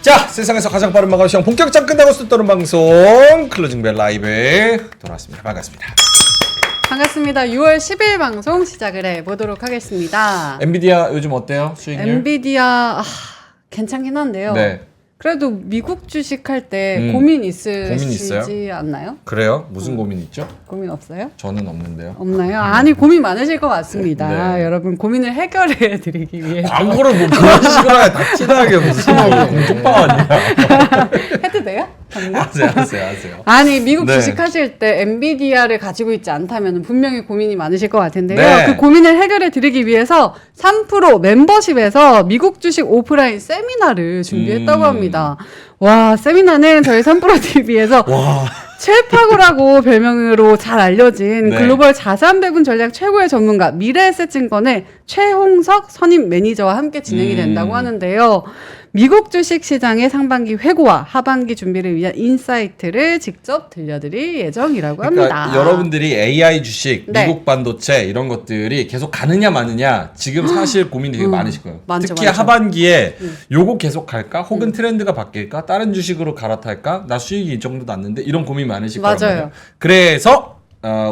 자, 세상에서 가장 빠른 마감 시간 본격적 끝나고 쏟도는 방송 클로징벨 라이브 돌아왔습니다. 반갑습니다. 반갑습니다. 6월 10일 방송 시작을 해보도록 하겠습니다. 엔비디아 요즘 어때요? 수익률? 엔비디아 괜찮긴 한데요. 네. 그래도 미국 주식 할 때 고민 있어요? 있으시지 않나요? 그래요? 무슨 고민 있죠? 고민 없어요? 저는 없는데요. 없나요? 아니 고민 많으실 것 같습니다. 네. 여러분 고민을 해결해 드리기 위해서 광고를 뭐 그런 식으로 해 닥치다하게 무슨 공중파 아니야. 해도 돼요? 하세요. 아니 미국 네. 주식 하실 때 엔비디아를 가지고 있지 않다면 분명히 고민이 많으실 것 같은데요. 네. 그 고민을 해결해 드리기 위해서 3프로 멤버십에서 미국 주식 오프라인 세미나를 준비했다고 합니다. 와 세미나는 저희 3프로 TV에서 와. 최파고라고 별명으로 잘 알려진 네. 글로벌 자산 배분 전략 최고의 전문가 미래에셋증권의 최홍석 선임 매니저와 함께 진행이 된다고 하는데요. 미국 주식 시장의 상반기 회고와 하반기 준비를 위한 인사이트를 직접 들려드릴 예정이라고 합니다. 그러니까 여러분들이 AI 주식, 네. 미국 반도체 이런 것들이 계속 가느냐 마느냐 지금 사실 고민이 되게 많으실 거예요. 많죠, 특히 많죠. 하반기에 요거 계속 갈까? 혹은 트렌드가 바뀔까? 다른 주식으로 갈아탈까? 나 수익이 이 정도 났는데 이런 고민 많으실 거란 맞아요. 말이에요. 그래서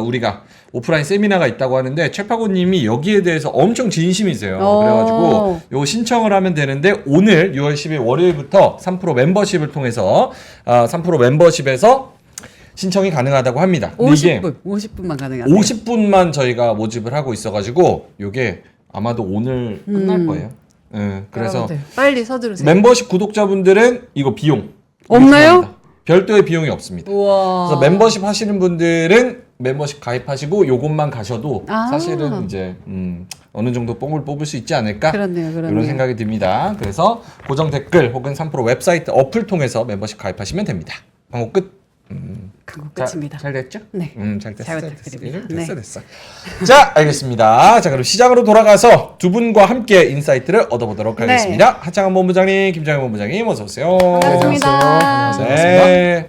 우리가 오프라인 세미나가 있다고 하는데 최파고님이 여기에 대해서 엄청 진심이세요. 그래가지고 요거 신청을 하면 되는데 오늘 6월 10일 월요일부터 3프로 멤버십을 통해서 3프로 멤버십에서 신청이 가능하다고 합니다. 근데 이게 50분만 가능한데요. 50분만 저희가 모집을 하고 있어가지고 요게 아마도 오늘 끝날 거예요. 그래서 여러분들 빨리 서두르세요. 멤버십 구독자분들은 이거 비용 없나요? 무료입니다. 별도의 비용이 없습니다. 우와. 그래서 멤버십 하시는 분들은 멤버십 가입하시고 요것만 가셔도 아. 사실은 이제 어느 정도 뽕을 뽑을 수 있지 않을까 그렇네요. 이런 생각이 듭니다. 그래서 고정 댓글 혹은 3프로 웹사이트 어플 통해서 멤버십 가입하시면 됩니다. 광고 끝. 그거 끝입니다. 잘 됐죠? 네. 잘 됐어. 잘 부탁드립니다. 네. 됐어. 자, 알겠습니다. 자, 그럼 시장으로 돌아가서 두 분과 함께 인사이트를 얻어보도록 네. 하겠습니다. 하창원 본부장님, 김장현 본부장님, 어서 오세요. 반갑습니다. 네.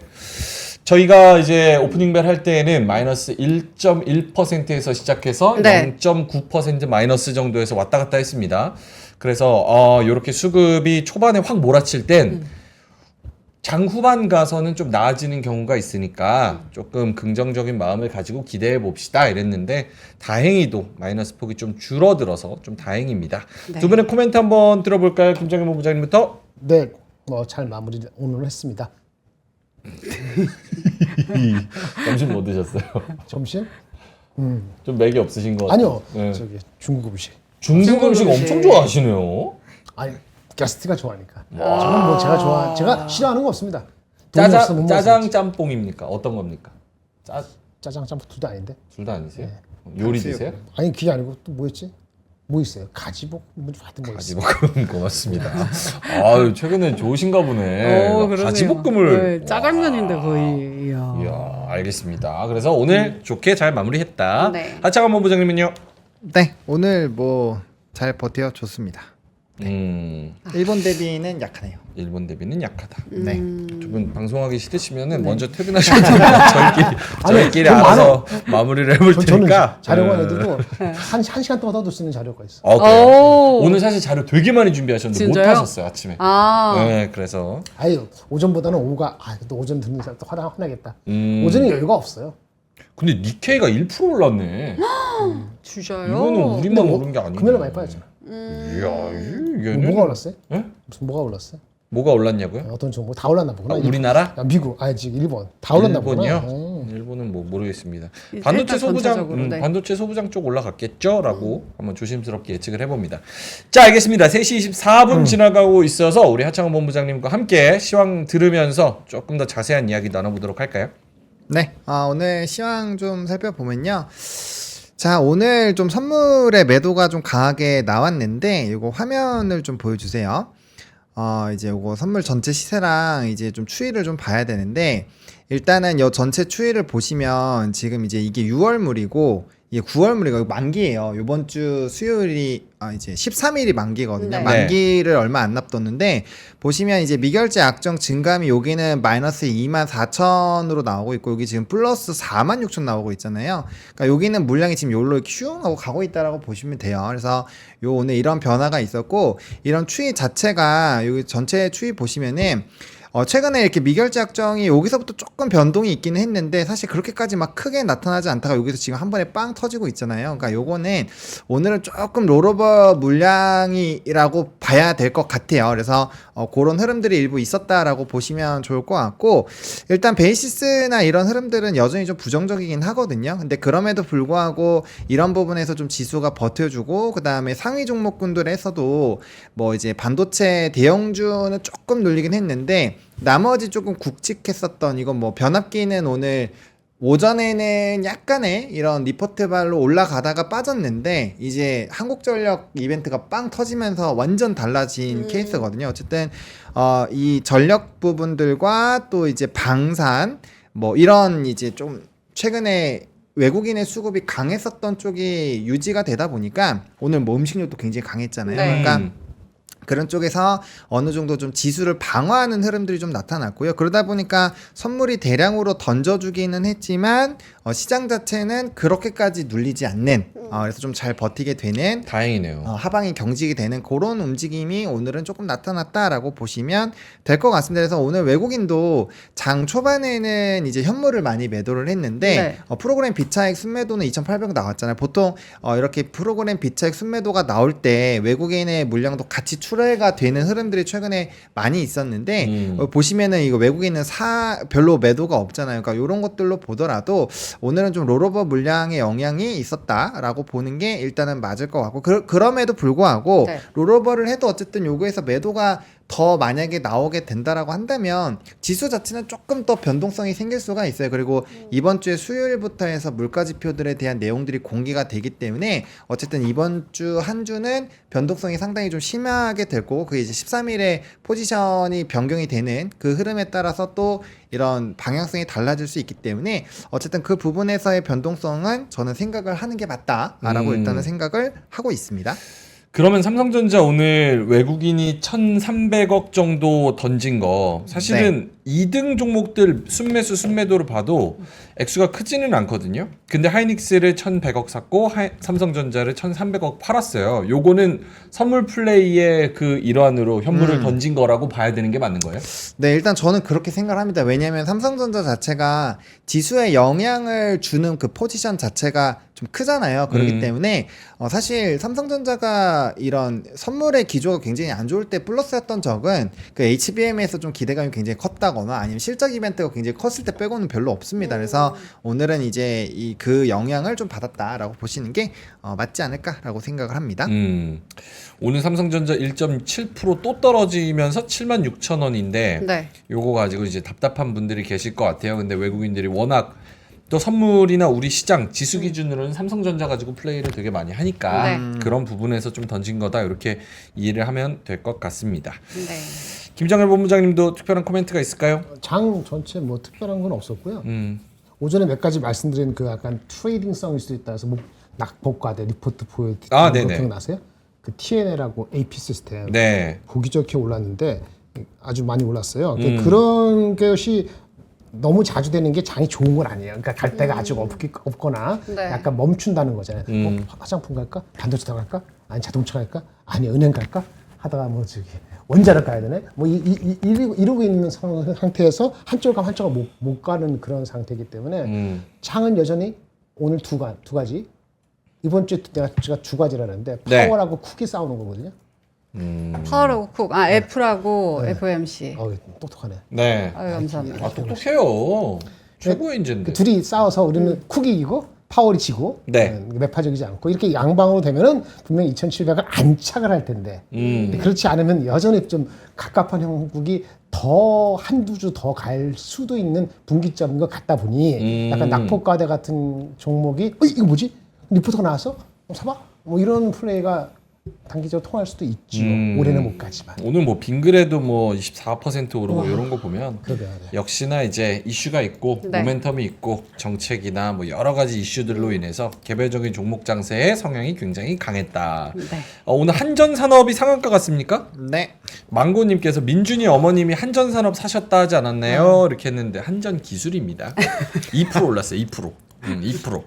저희가 이제 오프닝 벨 할 때는 마이너스 1.1%에서 시작해서 네. 0.9% 마이너스 정도에서 왔다 갔다 했습니다. 그래서 이렇게 수급이 초반에 확 몰아칠 땐 장 후반 가서는 좀 나아지는 경우가 있으니까 조금 긍정적인 마음을 가지고 기대해 봅시다 이랬는데 다행히도 마이너스 폭이 좀 줄어들어서 좀 다행입니다. 네. 두 분의 코멘트 한번 들어볼까요? 김장현 본부장님부터. 네, 잘 마무리 오늘 했습니다. 점심 뭐 드셨어요? 점심? 좀 맥이 없으신 것 같아요. 아니요, 네. 저기 중국 음식. 중국 음식 음식. 엄청 좋아하시네요. 아니 게스트가 좋아하니까. 저는 뭐 제가 싫어하는 거 없습니다. 돈이 없어서 못 짜장 먹어서. 짬뽕입니까? 어떤 겁니까? 짜장 짬뽕 둘 다 아닌데. 둘 다 아니세요? 요리 드세요? 아니 그게 아니고 또 뭐였지? 뭐 있어요? 가지볶 뭐 하여튼 뭐 있어요. 가지볶음 고맙습니다. 아유 최근에 좋으신가 보네. 그러네요. 가지볶음을 네, 짜장면인데 거의. 이야 알겠습니다. 그래서 오늘 좋게 잘 마무리했다. 네. 하창원 본부장님은요? 네, 오늘 뭐 잘 버텨 줬습니다. 일본 대비는 약하네요. 일본 대비는 약하다. 네. 두 분 방송하기 싫으시면은 먼저 퇴근하시면 됩니다. 저희끼리 좀 알아서 마무리를 해볼 저는 테니까. 자료가 내두고 한 시간 동안 더 쓰는 자료가 있어. 그래요? 오. 오늘 사실 자료 되게 많이 준비하셨는데 못 진짜요? 하셨어요 아침에. 네, 그래서 아유 오전보다는 오후가 또 오전 듣는 사람 또 화나겠다. 음. 오전에 여유가 없어요. 근데 니케이가 1% 올랐네. 주셔요. 이거는 우리만 오른 게 아니네. 금요일에 많이 빠졌잖아. 이야, 이게는 뭐가 올랐어요? 예? 무슨 뭐가 올랐어요? 뭐가 올랐냐고요? 어떤 종목 다 올랐나 보구나. 우리나라? 야, 미국, 지금 일본 다 올랐나 보구나. 일본이요? 일본은 뭐 모르겠습니다. 일단 반도체 소부장, 전체적으로, 네. 반도체 소부장 쪽 올라갔겠죠?라고 한번 조심스럽게 예측을 해봅니다. 자, 알겠습니다. 3시 24분 지나가고 있어서 우리 하창원 본부장님과 함께 시황 들으면서 조금 더 자세한 이야기 나눠보도록 할까요? 네, 오늘 시황 좀 살펴보면요. 자, 오늘 좀 선물의 매도가 좀 강하게 나왔는데 이거 화면을 좀 보여주세요. 이제 이거 선물 전체 시세랑 이제 좀 추이를 좀 봐야 되는데 일단은 요 전체 추이를 보시면 지금 이제 이게 6월물이고 이게 9월물이고 만기예요. 이번 주 수요일이 이제 13일이 만기거든요. 네. 만기를 얼마 안 남뒀는데 보시면 이제 미결제 약정 증감이 여기는 마이너스 24,000으로 나오고 있고 여기 지금 플러스 46,000 나오고 있잖아요. 그러니까 여기는 물량이 지금 요로 이렇게 슝 하고 가고 있다라고 보시면 돼요. 그래서 요 오늘 이런 변화가 있었고 이런 추이 자체가 여기 전체 추이 보시면은 최근에 이렇게 미결제 약정이 여기서부터 조금 변동이 있기는 했는데 사실 그렇게까지 막 크게 나타나지 않다가 여기서 지금 한 번에 빵 터지고 있잖아요. 그러니까 요거는 오늘은 조금 롤오버 물량이라고 봐야 될 것 같아요. 그래서 그런 흐름들이 일부 있었다라고 보시면 좋을 것 같고 일단 베이시스나 이런 흐름들은 여전히 좀 부정적이긴 하거든요. 근데 그럼에도 불구하고 이런 부분에서 좀 지수가 버텨주고 그 다음에 상위 종목군들에서도 뭐 이제 반도체 대형주는 조금 눌리긴 했는데 나머지 조금 굵직했었던 이건 뭐 변압기는 오늘 오전에는 약간의 이런 리포트 발로 올라가다가 빠졌는데 이제 한국전력 이벤트가 빵 터지면서 완전 달라진 케이스거든요. 어쨌든 이 전력 부분들과 또 이제 방산 뭐 이런 이제 좀 최근에 외국인의 수급이 강했었던 쪽이 유지가 되다 보니까 오늘 뭐 음식료도 굉장히 강했잖아요. 네. 그러니까 그런 쪽에서 어느 정도 좀 지수를 방어하는 흐름들이 좀 나타났고요. 그러다 보니까 선물이 대량으로 던져주기는 했지만 시장 자체는 그렇게까지 눌리지 않는 그래서 좀 잘 버티게 되는 다행이네요. 하방이 경직이 되는 그런 움직임이 오늘은 조금 나타났다라고 보시면 될 것 같습니다. 그래서 오늘 외국인도 장 초반에는 이제 현물을 많이 매도를 했는데 네. 프로그램 비차익 순매도는 2,800 나왔잖아요. 보통 이렇게 프로그램 비차익 순매도가 나올 때 외국인의 물량도 같이 출하가 되는 흐름들이 최근에 많이 있었는데 보시면은 이거 외국인은 별로 매도가 없잖아요. 그러니까 이런 것들로 보더라도 오늘은 좀 롤오버 물량의 영향이 있었다라고 보는 게 일단은 맞을 것 같고 그럼에도 불구하고 네. 롤오버를 해도 어쨌든 요거에서 매도가 더 만약에 나오게 된다라고 한다면 지수 자체는 조금 더 변동성이 생길 수가 있어요. 그리고 이번 주에 수요일부터 해서 물가지표들에 대한 내용들이 공개가 되기 때문에 어쨌든 이번 주 한 주는 변동성이 상당히 좀 심하게 될 거고 그게 이제 13일에 포지션이 변경이 되는 그 흐름에 따라서 또 이런 방향성이 달라질 수 있기 때문에 어쨌든 그 부분에서의 변동성은 저는 생각을 하는 게 맞다라고 일단은 생각을 하고 있습니다. 그러면 삼성전자 오늘 외국인이 1,300억 정도 던진 거 사실은 2등 종목들 순매수 순매도를 봐도 액수가 크지는 않거든요. 근데 하이닉스를 1,100억 샀고 삼성전자를 1,300억 팔았어요. 요거는 선물 플레이의 그 일환으로 현물을 던진 거라고 봐야 되는 게 맞는 거예요? 네, 일단 저는 그렇게 생각을 합니다. 왜냐하면 삼성전자 자체가 지수에 영향을 주는 그 포지션 자체가 좀 크잖아요. 그렇기 때문에 사실 삼성전자가 이런 선물의 기조가 굉장히 안 좋을 때 플러스였던 적은 그 HBM에서 좀 기대감이 굉장히 컸다거나 아니면 실적 이벤트가 굉장히 컸을 때 빼고는 별로 없습니다. 그래서 오늘은 이제 그 영향을 좀 받았다라고 보시는 게 맞지 않을까라고 생각을 합니다. 오늘 삼성전자 1.7% 또 떨어지면서 76,000원인데 네. 요거 가지고 이제 답답한 분들이 계실 것 같아요. 근데 외국인들이 워낙 또 선물이나 우리 시장 지수 기준으로는 삼성전자 가지고 플레이를 되게 많이 하니까 그런 부분에서 좀 던진 거다 이렇게 이해를 하면 될 것 같습니다. 네. 김정일 본부장님도 특별한 코멘트가 있을까요? 장 전체 뭐 특별한 건 없었고요. 오전에 몇 가지 말씀드린 그 약간 트레이딩성일 수도 있다 해서 뭐 낙폭과대 리포트 보여드린 거 네네. 기억나세요? 그 TNL하고 AP 시스템 네. 보기 좋게 올랐는데 아주 많이 올랐어요. 그런 것이 너무 자주 되는 게 장이 좋은 건 아니에요. 그러니까 갈 데가 아직 없거나 네. 약간 멈춘다는 거잖아요. 화장품 갈까? 반도체 갈까? 아니 자동차 갈까? 아니 은행 갈까? 하다가 뭐 저기 원자력 가야 되네. 뭐 이러고 있는 상태에서 한쪽 가면 한쪽 못 가는 그런 상태이기 때문에 장은 여전히 오늘 두 가지. 이번 주에 제가 두 가지라는데 네. 파워라고 쿡이 싸우는 거거든요. 파워라고 쿡, F라고 FOMC. 똑똑하네. 네. 아유, 감사합니다. 아, 똑똑해요. 최고의 인재인데. 그 둘이 싸워서 우리는 쿡이 이기고 파월이 지고 네. 매파적이지 않고 이렇게 양방으로 되면은 분명히 2,700을 안착을 할 텐데 근데 그렇지 않으면 여전히 좀 갑갑한 형국이 더 한두 주 더 갈 수도 있는 분기점인 것 같다 보니 약간 낙폭과대 같은 종목이 이거 뭐지? 리포트가 나왔어? 사봐? 뭐 이런 플레이가 단기적으로 통할 수도 있죠. 올해는 못 가지만. 오늘 뭐 빙그레도 뭐 24% 오르고 이런 거 보면 그러게요. 역시나 이제 이슈가 있고 네. 모멘텀이 있고 정책이나 뭐 여러 가지 이슈들로 인해서 개별적인 종목 장세의 성향이 굉장히 강했다. 네. 오늘 한전산업이 상한가 같습니까? 네. 망고님께서 민준이 어머님이 한전산업 사셨다 하지 않았나요? 이렇게 했는데 한전기술입니다. 2% 올랐어요. 2%. 2%.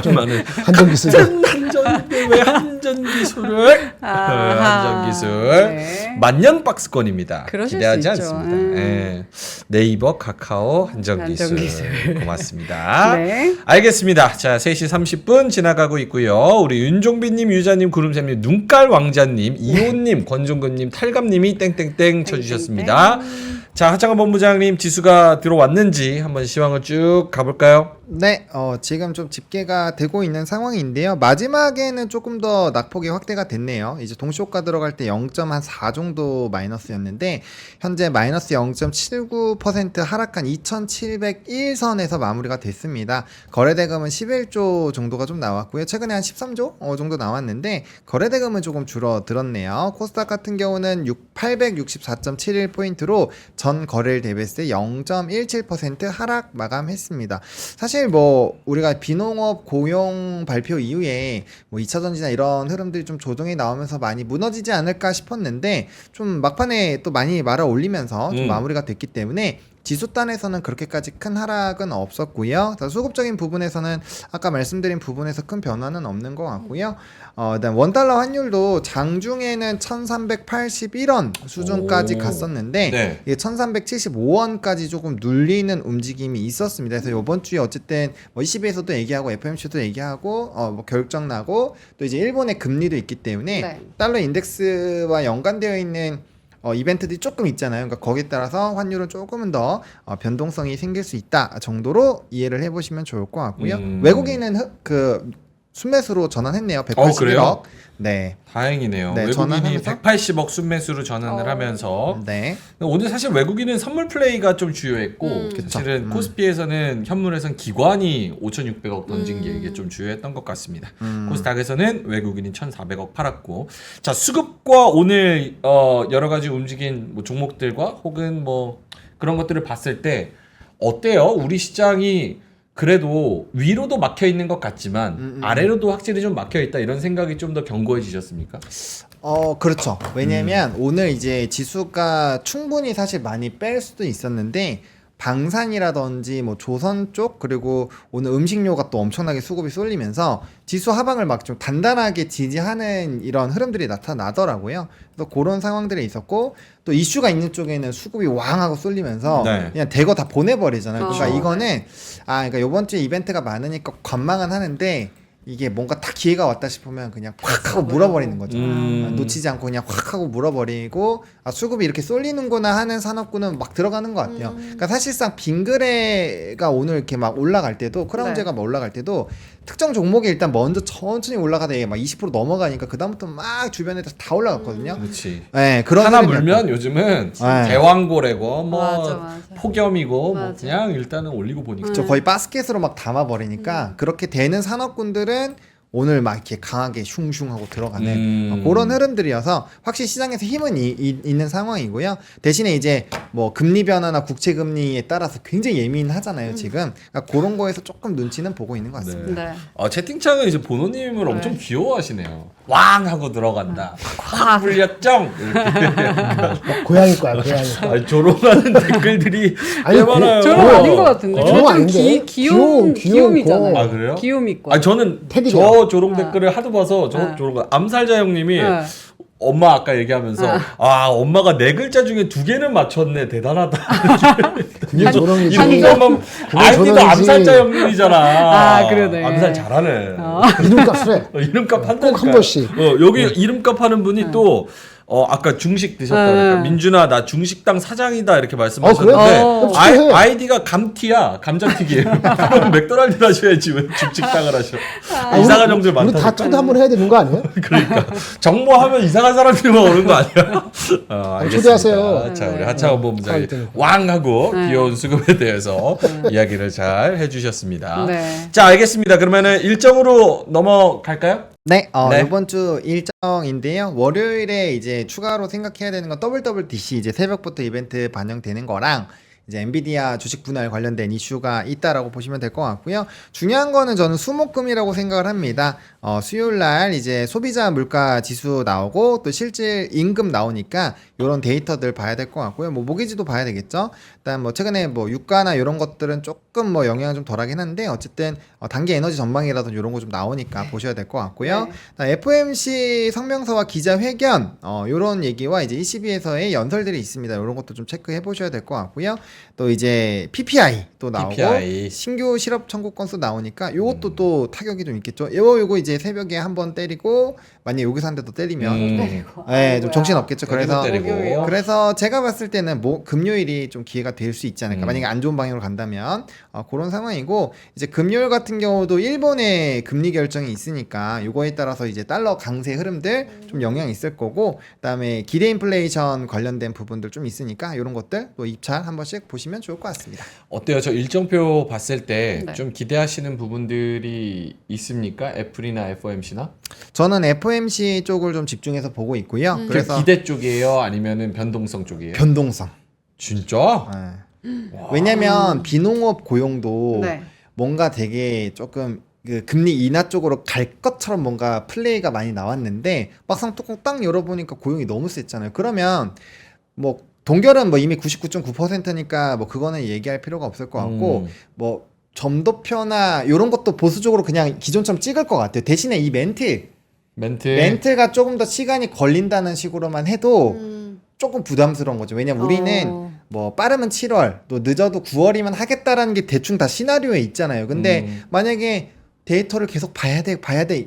그러면은 한전기술. 한전인데 왜 한전기술을? 아하. 한전기술 네. 만년 박스권입니다. 그러실 기대하지 수 있죠. 않습니다. 예. 네이버, 카카오, 한전기술. 한전기술. 고맙습니다. 네. 알겠습니다. 자, 3시 30분 지나가고 있고요. 우리 윤종빈님, 유자님, 구름샘님, 눈깔 왕자님, 이호님, 권종근님, 탈감님이 땡땡땡 쳐주셨습니다. 자, 하창원 본부장님 지수가 들어왔는지 한번 시황을 쭉 가볼까요? 네, 지금 좀 집계가 되고 있는 상황인데요. 마지막에는 조금 더 낙폭이 확대가 됐네요. 이제 동시효과 들어갈 때 0.4 정도 마이너스였는데 현재 마이너스 0.79% 하락한 2,701선에서 마무리가 됐습니다. 거래대금은 11조 정도가 좀 나왔고요. 최근에 한 13조 정도 나왔는데 거래대금은 조금 줄어들었네요. 코스닥 같은 경우는 864.71포인트로 전 거래일 대비했을 때 0.17% 하락 마감했습니다. 사실 뭐 우리가 비농업 고용 발표 이후에 뭐 2차 전지나 이런 흐름들이 좀 조정이 나오면서 많이 무너지지 않을까 싶었는데 좀 막판에 또 많이 말아 올리면서 좀 마무리가 됐기 때문에 지수단에서는 그렇게까지 큰 하락은 없었고요. 수급적인 부분에서는 아까 말씀드린 부분에서 큰 변화는 없는 것 같고요. 일단 원달러 환율도 장중에는 1381원 수준까지 오. 갔었는데 네. 이게 1375원까지 조금 눌리는 움직임이 있었습니다. 그래서 이번 주에 어쨌든 뭐 ECB에서도 얘기하고 FOMC도 얘기하고 뭐 결정 나고 또 이제 일본의 금리도 있기 때문에 네. 달러 인덱스와 연관되어 있는 이벤트들이 조금 있잖아요. 그러니까 거기에 따라서 환율은 조금은 더 변동성이 생길 수 있다 정도로 이해를 해보시면 좋을 것 같고요. 외국인은 순매수로 전환했네요. 181억. 그래요? 네. 다행이네요. 네, 외국인이 전환하면서? 180억 순매수로 전환을 하면서 네. 오늘 사실 외국인은 선물 플레이가 좀 주요했고 사실은 코스피에서는 현물에선 기관이 5,600억 던진 게 이게 좀 주요했던 것 같습니다. 코스닥에서는 외국인이 1,400억 팔았고 자 수급과 오늘 여러 가지 움직인 뭐 종목들과 혹은 뭐 그런 것들을 봤을 때 어때요? 우리 시장이 그래도 위로도 막혀 있는 것 같지만 아래로도 확실히 좀 막혀 있다 이런 생각이 좀 더 견고해지셨습니까? 그렇죠. 왜냐면 오늘 이제 지수가 충분히 사실 많이 뺄 수도 있었는데 방산이라든지 뭐 조선 쪽 그리고 오늘 음식료가 또 엄청나게 수급이 쏠리면서 지수 하방을 막 좀 단단하게 지지하는 이런 흐름들이 나타나더라고요. 그래서 그런 상황들이 있었고 또 이슈가 있는 쪽에는 수급이 왕 하고 쏠리면서 네. 그냥 대거 다 보내버리잖아요. 그러니까 그렇죠. 이거는 그러니까 이번 주에 이벤트가 많으니까 관망은 하는데 이게 뭔가 딱 기회가 왔다 싶으면 그냥 확 하고 물어버리는 거죠. 놓치지 않고 그냥 확 하고 물어버리고 수급이 이렇게 쏠리는구나 하는 산업군은 막 들어가는 것 같아요. 그러니까 사실상 빙그레가 오늘 이렇게 막 올라갈 때도 크라운제가 막 올라갈 때도 특정 종목이 일단 먼저 천천히 올라가다 이게 막 20% 넘어가니까 그다음부터 막 주변에 다 올라갔거든요. 그렇지. 네, 그런 하나 흐름이 물면 요즘은 네. 대왕고래고 뭐 맞아. 폭염이고 뭐 맞아. 그냥 일단은 올리고 보니까 저 거의 바스켓으로 막 담아버리니까 그렇게 되는 산업군들은 오늘 막 이렇게 강하게 슝슝하고 들어가는 그런 흐름들이어서 확실히 시장에서 힘은 있는 상황이고요. 대신에 이제 뭐 금리 변화나 국채 금리에 따라서 굉장히 예민하잖아요 지금. 그러니까 그런 거에서 조금 눈치는 보고 있는 것 같습니다. 네. 채팅창은 이제 보노님을 엄청 귀여워하시네요. 왕 하고 들어간다. 확 불렸정. 고양이 거야, 고양이 거. 아니, 조롱하는 댓글들이 아니, 꽤 많아요. 저런 아닌 것 같은데. 저런 저런 좀 아닌데? 귀여운 귀요미잖아요. 아, 그래요? 귀요미과. 아 저는 테디가. 저 조롱 댓글을 하도 봐서 저 조롱 암살자 형님이 네. 엄마 아까 얘기하면서 엄마가 4글자 중에 2개는 맞췄네 대단하다. 그게 조롱이지. 이런 것만 아이디도 조롱이지. 암살자 형님이잖아. 아, 그러네. 암살 잘하네. 이름값을 해. 이름값 한다니까. 꼭 한 번씩. 여기 이름값 하는 분이 또 아까 중식 드셨다 그러니까 민준아 나 중식당 사장이다 이렇게 말씀하셨는데 그래? 축하해. 아이디가 감튀야 감자튀김. 그럼 맥도날드 하셔야지 왜 중식당을 하셔. 이상한 형들 우리 많다니까. 다 초대 한번 해야 되는 거 아니에요? 그러니까 정모하면 이상한 사람들만 오는 거 아니야? 알겠습니다. 초대하세요. 자 우리 하창원 본부장이 네. 왕하고 귀여운 수급에 대해서 이야기를 잘 해주셨습니다. 네. 자 알겠습니다. 그러면은 일정으로 넘어갈까요? 네, 네. 이번 주 일정인데요. 월요일에 이제 추가로 생각해야 되는 건 WWDC 이제 새벽부터 이벤트 반영되는 거랑 이제 엔비디아 주식 분할 관련된 이슈가 있다라고 보시면 될 것 같고요. 중요한 거는 저는 수목금이라고 생각을 합니다. 수요일 날 이제 소비자 물가 지수 나오고 또 실질 임금 나오니까 이런 데이터들 봐야 될 것 같고요. 뭐 모기지도 봐야 되겠죠. 일단 뭐 최근에 뭐 유가나 이런 것들은 조금 뭐 영향이 좀 덜하긴 한데 어쨌든 단기 에너지 전망이라든지 이런 거 좀 나오니까 보셔야 될 것 같고요. 네. FOMC 성명서와 기자회견 이런 얘기와 이제 ECB에서의 연설들이 있습니다. 이런 것도 좀 체크해 보셔야 될 것 같고요. 또 이제 PPI 또 나오고 PPI. 신규 실업 청구 건수 나오니까 요것도 또 타격이 좀 있겠죠. 요거 이제 새벽에 한번 때리고 만약 여기서 한 대 더 때리면 좀 정신 없겠죠. 그래서 때리고. 그래서 제가 봤을 때는 뭐 금요일이 좀 기회가 될 수 있지 않을까. 만약에 안 좋은 방향으로 간다면 그런 상황이고 이제 금요일 같은 경우도 일본의 금리 결정이 있으니까 요거에 따라서 이제 달러 강세 흐름들 좀 영향이 있을 거고 그다음에 기대 인플레이션 관련된 부분들 좀 있으니까 이런 것들 또 입찰 한 번씩 보시면 좋을 것 같습니다. 어때요? 저 일정표 봤을 때 네. 좀 기대하시는 부분들이 있습니까? 애플이나 FOMC나? 저는 FOMC 쪽을 좀 집중해서 보고 있고요. 그래서 기대 쪽이에요? 아니면은 변동성 쪽이에요? 변동성. 진짜? 왜냐면 비농업 고용도 네. 뭔가 되게 조금 그 금리 인하 쪽으로 갈 것처럼 뭔가 플레이가 많이 나왔는데 막상 뚜껑 딱 열어보니까 고용이 너무 셌잖아요. 그러면 뭐 동결은 뭐 이미 99.9%니까 뭐 그거는 얘기할 필요가 없을 것 같고 뭐 점도표나 이런 것도 보수적으로 그냥 기존처럼 찍을 것 같아요. 대신에 이 멘트가 조금 더 시간이 걸린다는 식으로만 해도 조금 부담스러운 거죠. 왜냐면 우리는 뭐 빠르면 7월 또 늦어도 9월이면 하겠다라는 게 대충 다 시나리오에 있잖아요. 근데 만약에 데이터를 계속 봐야 돼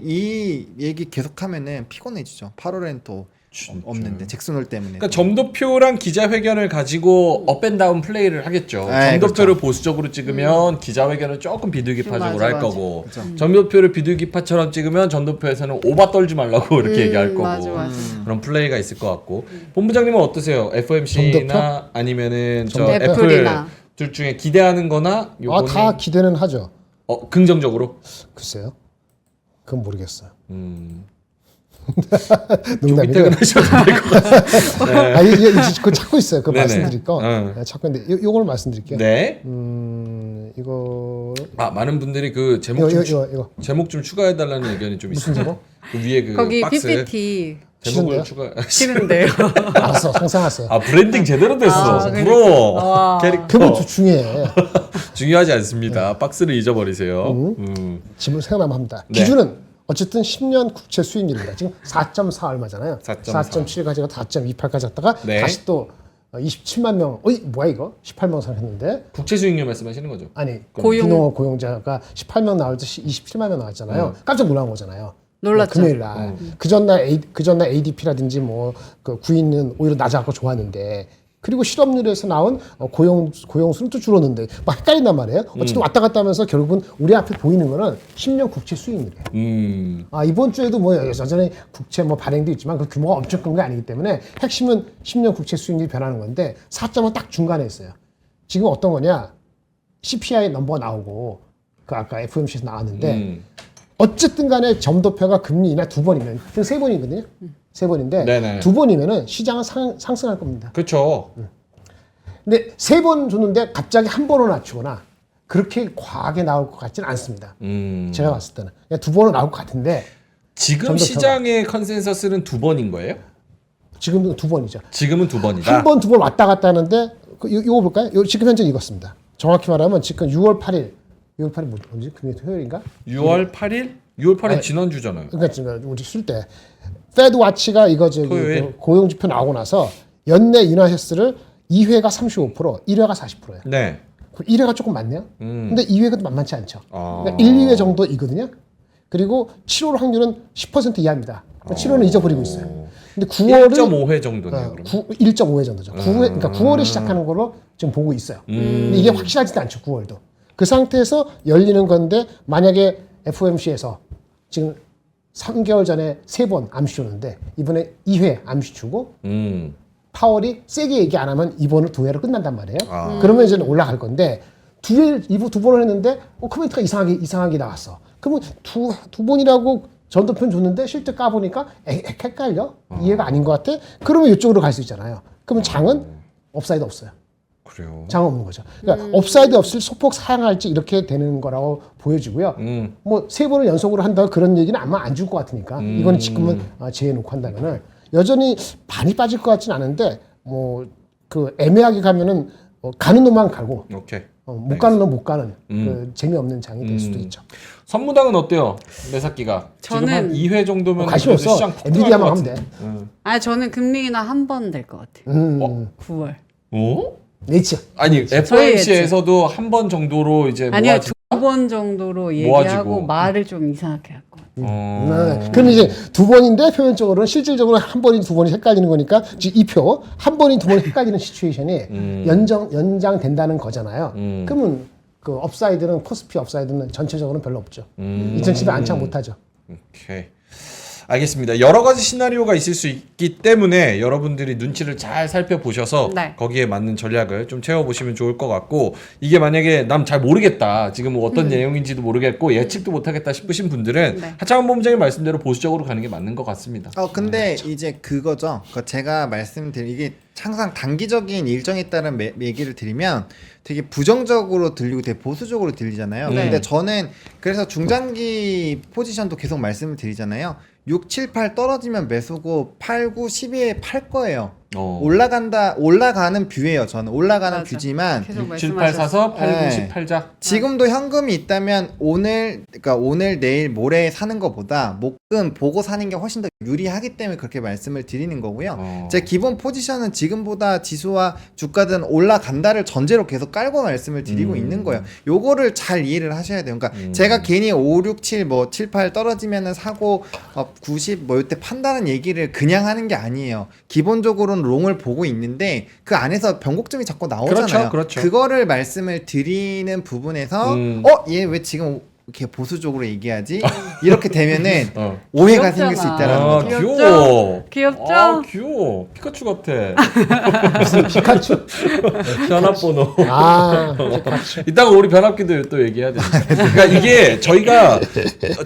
이 얘기 계속하면은 피곤해지죠. 8월엔 또 없는데 잭슨홀 때문에. 그러니까 점도표랑 기자회견을 가지고 업앤다운 플레이를 하겠죠. 네, 점도표를 그렇죠. 보수적으로 찍으면 기자회견은 조금 비둘기파적으로 맞아, 할 맞아. 거고 점도표를 비둘기파처럼 찍으면 점도표에서는 오바 떨지 말라고 이렇게 얘기할 거고 맞아. 그런 플레이가 있을 것 같고 본부장님은 어떠세요? FOMC나 점도표? 아니면은 저 점도표? 애플 애플이나. 둘 중에 기대하는 거나 요거는 다 기대는 하죠. 긍정적으로? 글쎄요. 그건 모르겠어요. 조기 농담이고요. 퇴근하셔도 될 것 같아요. 그거 찾고 있어요. 그거 네네. 말씀드릴 거. 응. 네, 찾고 있는데 요걸 말씀드릴게요. 네. 이거 많은 분들이 그 제목 좀 이거 제목 좀 추가해 달라는 의견이 좀 무슨 있어요. 제목? 그 위에 그 거기 박스 PPT 제목을 싫은데요? 추가. 싫은데요. 알았어, 상상했어요. 아 브랜딩 제대로 됐어. 아, 부러워. 와. 캐릭터 그건 중요해. 중요하지 않습니다. 박스를 잊어버리세요. 지금 생각나면 합니다. 네. 기준은 어쨌든 10년 국채 수익률입니다. 지금 4.4 얼마잖아요. 4.4. 4.7까지가 4.28까지 갔다가 네. 다시 또 27만 명. 뭐야 이거? 18만 상했는데 국채 수익률 말씀하시는 거죠? 아니 고용. 비농업 고용자가 18명 나올 때 27만 명 나왔잖아요. 깜짝 놀란 거잖아요. 놀랐죠. 금요일 날. 그 전날 ADP라든지 뭐 그 구인은 오히려 낮아갖고 좋았는데 그리고 실업률에서 나온 고용 수는 또 줄었는데 막 헷갈린단 말이에요. 어쨌든 왔다 갔다 하면서 결국은 우리 앞에 보이는 거는 10년 국채 수익률이에요. 이번 주에도 뭐 여전히 국채 뭐 발행도 있지만 그 규모가 엄청 큰 게 아니기 때문에 핵심은 10년 국채 수익률이 변하는 건데 4점은 딱 중간에 있어요. 지금 어떤 거냐? CPI 넘버가 나오고 그 아까 FOMC에서 나왔는데 어쨌든 간에 점도표가 금리 인하 2번이면 지금 3번이거든요. 3번인데 네네. 2번이면은 시장은 상승할 겁니다. 그렇죠. 근데 3번 줬는데 갑자기 한 번을 낮추거나 그렇게 과하게 나올 것 같지는 않습니다. 제가 봤을 때는 그냥 2번은 나올 것 같은데 지금 점도표가. 시장의 컨센서스는 2번인 거예요? 지금도 2번이죠. 지금은 2번이다. 한 번, 2번 왔다 갔다 하는데 이거 볼까요? 지금 현재 이것습니다. 정확히 말하면 지금 6월 8일 뭐지? 금요일 토요일인가? 6월 8일? 6월 8일 아니, 지난주잖아요. 그러니까 지금 우리 쓸 때 페드 와치가 이거 토요일. 그 고용 지표 나오고 나서 연내 인하 횟수를 2회가 35%, 1회가 40%예요. 네. 1회가 조금 많네요. 근데 2회가 만만치 않죠. 아. 그러니까 1, 2회 정도이거든요. 그리고 7월 확률은 10% 이하입니다. 7월은 잊어버리고 있어요. 근데 9월은 1.5회 정도네요. 그럼. 1.5회 정도죠. 9회, 그러니까 9월에 시작하는 걸로 지금 보고 있어요. 근데 이게 확실하지도 않죠. 9월도. 그 상태에서 열리는 건데 만약에 FOMC에서 지금 3개월 전에 3번 암시 줬는데 이번에 2회 암시 주고 파월이 세게 얘기 안 하면 이번을 2회로 끝난단 말이에요. 그러면 이제 올라갈 건데 두 번을 했는데 코멘트가 이상하게 나왔어. 그러면 두 번이라고 전도편 줬는데 실제 까보니까 헷갈려? 이해가 아닌 것 같아? 그러면 이쪽으로 갈 수 있잖아요. 그러면 장은 업사이드 없어요. 그래요. 장 없는 거죠. 그러니까 업사이드 없을 소폭 사양할지 이렇게 되는 거라고 보여지고요. 뭐 3번을 연속으로 한다 그런 얘기는 아마 안 줄 것 같으니까 이거는 지금은 제해놓고 한다면은 여전히 많이 빠질 것 같지는 않은데 뭐 그 애매하게 가면은 가는 놈만 가고 오케이. 못 가는 놈 못 가는 그 재미없는 장이 될 수도 있죠. 선무당은 어때요? 매사기가 지금 한 저는 2회 정도면 관심 그래도 없어. 시장 폭등할 엔비디아만 것 하면 돼. 같은데. 아 저는 금리 인하 한 번 될 것 같아요. 9월. 어? 네이처. 아니 저희 FOMC에서도 한 번 정도로 이제 아니요 모아지. 두 번 정도로 모아지고. 얘기하고 말을 좀 이상하게 할 것 같아요. 그럼 이제 2번인데 표면적으로는 실질적으로 한 번이 2번이 헷갈리는 거니까 지금 이 표 한 번이 2번이 헷갈리는 시츄에이션이 연장된다는 거잖아요. 그러면 그 업사이드는 코스피 업사이드는 전체적으로는 별로 없죠. 2007년 안착 못하죠. 오케이. 알겠습니다. 여러 가지 시나리오가 있을 수 있기 때문에 여러분들이 눈치를 잘 살펴보셔서 네. 거기에 맞는 전략을 좀 채워보시면 좋을 것 같고 이게 만약에 남 잘 모르겠다 지금 뭐 어떤 내용인지도 모르겠고 예측도 못하겠다 싶으신 분들은 네. 하창원 본부장님 말씀대로 보수적으로 가는 게 맞는 것 같습니다. 근데 이제 그거죠. 제가 말씀드린 이게 항상 단기적인 일정에 따른 얘기를 드리면 되게 부정적으로 들리고 되게 보수적으로 들리잖아요. 네. 근데 저는 그래서 중장기 포지션도 계속 말씀을 드리잖아요. 6, 7, 8 떨어지면 매수고 8, 9, 12에 팔 거예요. 올라가는 뷰예요. 저는 올라가는 맞아. 뷰지만 계속 6, 7, 8 말씀하셨어요. 사서 8, 9, 네. 10 팔자. 지금도 현금이 있다면 오늘 내일 모레 사는 것보다 목금 보고 사는 게 훨씬 더 유리하기 때문에 그렇게 말씀을 드리는 거고요. 제 기본 포지션은 지금보다 지수와 주가든 올라간다를 전제로 계속 깔고 말씀을 드리고 있는 거예요. 요거를 잘 이해를 하셔야 돼요. 그러니까 제가 괜히 5, 6, 7, 뭐 7, 8 떨어지면은 사고 90 뭐 이때 판다는 얘기를 그냥 하는 게 아니에요. 기본적으로는 롱을 보고 있는데 그 안에서 변곡점이 자꾸 나오잖아요. 그렇죠. 그거를 말씀을 드리는 부분에서 얘 왜 지금 이렇게 보수적으로 얘기하지? 이렇게 되면은 오해가 귀엽잖아. 생길 수 있다는 아, 거죠. 귀여워. 귀엽죠? 아, 귀여워. 피카츄 같아. 무슨 피카츄? 변압번호. 피카츄. 이따가 우리 변압기도 또 얘기해야 됩니다. 그러니까 이게 저희가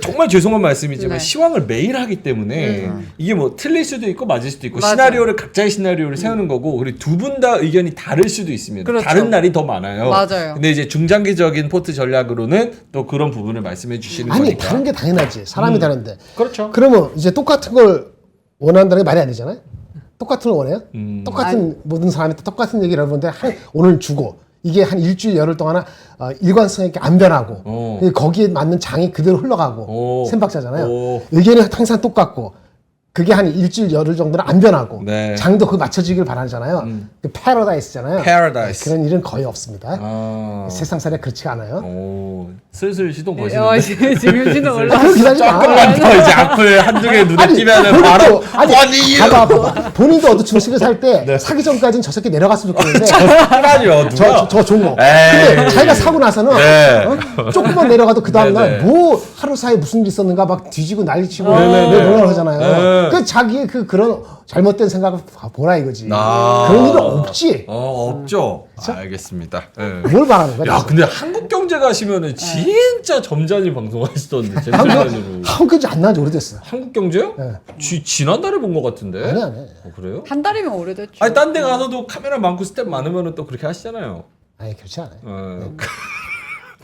정말 죄송한 말씀이지만 네. 시황을 매일 하기 때문에 이게 뭐 틀릴 수도 있고 맞을 수도 있고 맞아. 시나리오를 각자의 시나리오를 세우는 거고 그리고 두 분 다 의견이 다를 수도 있습니다. 그렇죠. 다른 날이 더 많아요. 맞아요. 근데 이제 중장기적인 포트 전략으로는 또 그런 부분을 말씀해 주시는 아니 거니까. 다른 게 당연하지. 사람이 다른데. 그렇죠. 그러면 이제 똑같은 걸 원한다는 게 말이 안 되잖아요. 똑같은 걸 원해요? 똑같은 모든 사람이 똑같은 얘기를 하는데 오늘 주고 이게 한 일주일 열흘 동안 일관성 있게 안 변하고 거기에 맞는 장이 그대로 흘러가고 셈박자잖아요. 의견이 항상 똑같고 그게 한 일주일 열흘 정도는 안 변하고 네. 장도 그 맞춰지길 바라잖아요. 그 패러다이스잖아요. 패러다이스. 그런 일은 거의 없습니다. 아. 세상살이 그렇지가 않아요. 오, 슬슬 시동 거시는데. 지금 신호 올라. 아유, 기다리지 마. 조금만 더 이제 악플 한두 개 눈에 띄면은 바로 아니 봐봐. 본인도 어떤 주식을 살 때 사기 전까지는 저 새끼 내려갔으면 좋겠는데 아니요 누가 저 종목. 에이. 근데 자기가 사고 나서는 네. 조금만 내려가도 그 다음날 네네. 뭐 하루 사이에 무슨 일 있었는가 막 뒤지고 난리치고 네네. 논란을 하잖아요. 네. 그 자기의 그런 잘못된 생각을 보라 이거지. 아. 그런 일은 없지. 없죠. 알겠습니다. 네. 뭘 말하는 거야? 야 근데 한국 경제 가시면은 진짜 점잖이 방송하시던데 제 생각으로. 한국까지 안 나온 지 오래됐어. 한국 경제요? 네. 지난달에 본 것 같은데. 아니. 그래요? 한 달이면 오래됐죠. 아니 딴 데 가서도 카메라 많고 스텝 많으면은 또 그렇게 하시잖아요. 아니 그렇지 않아요.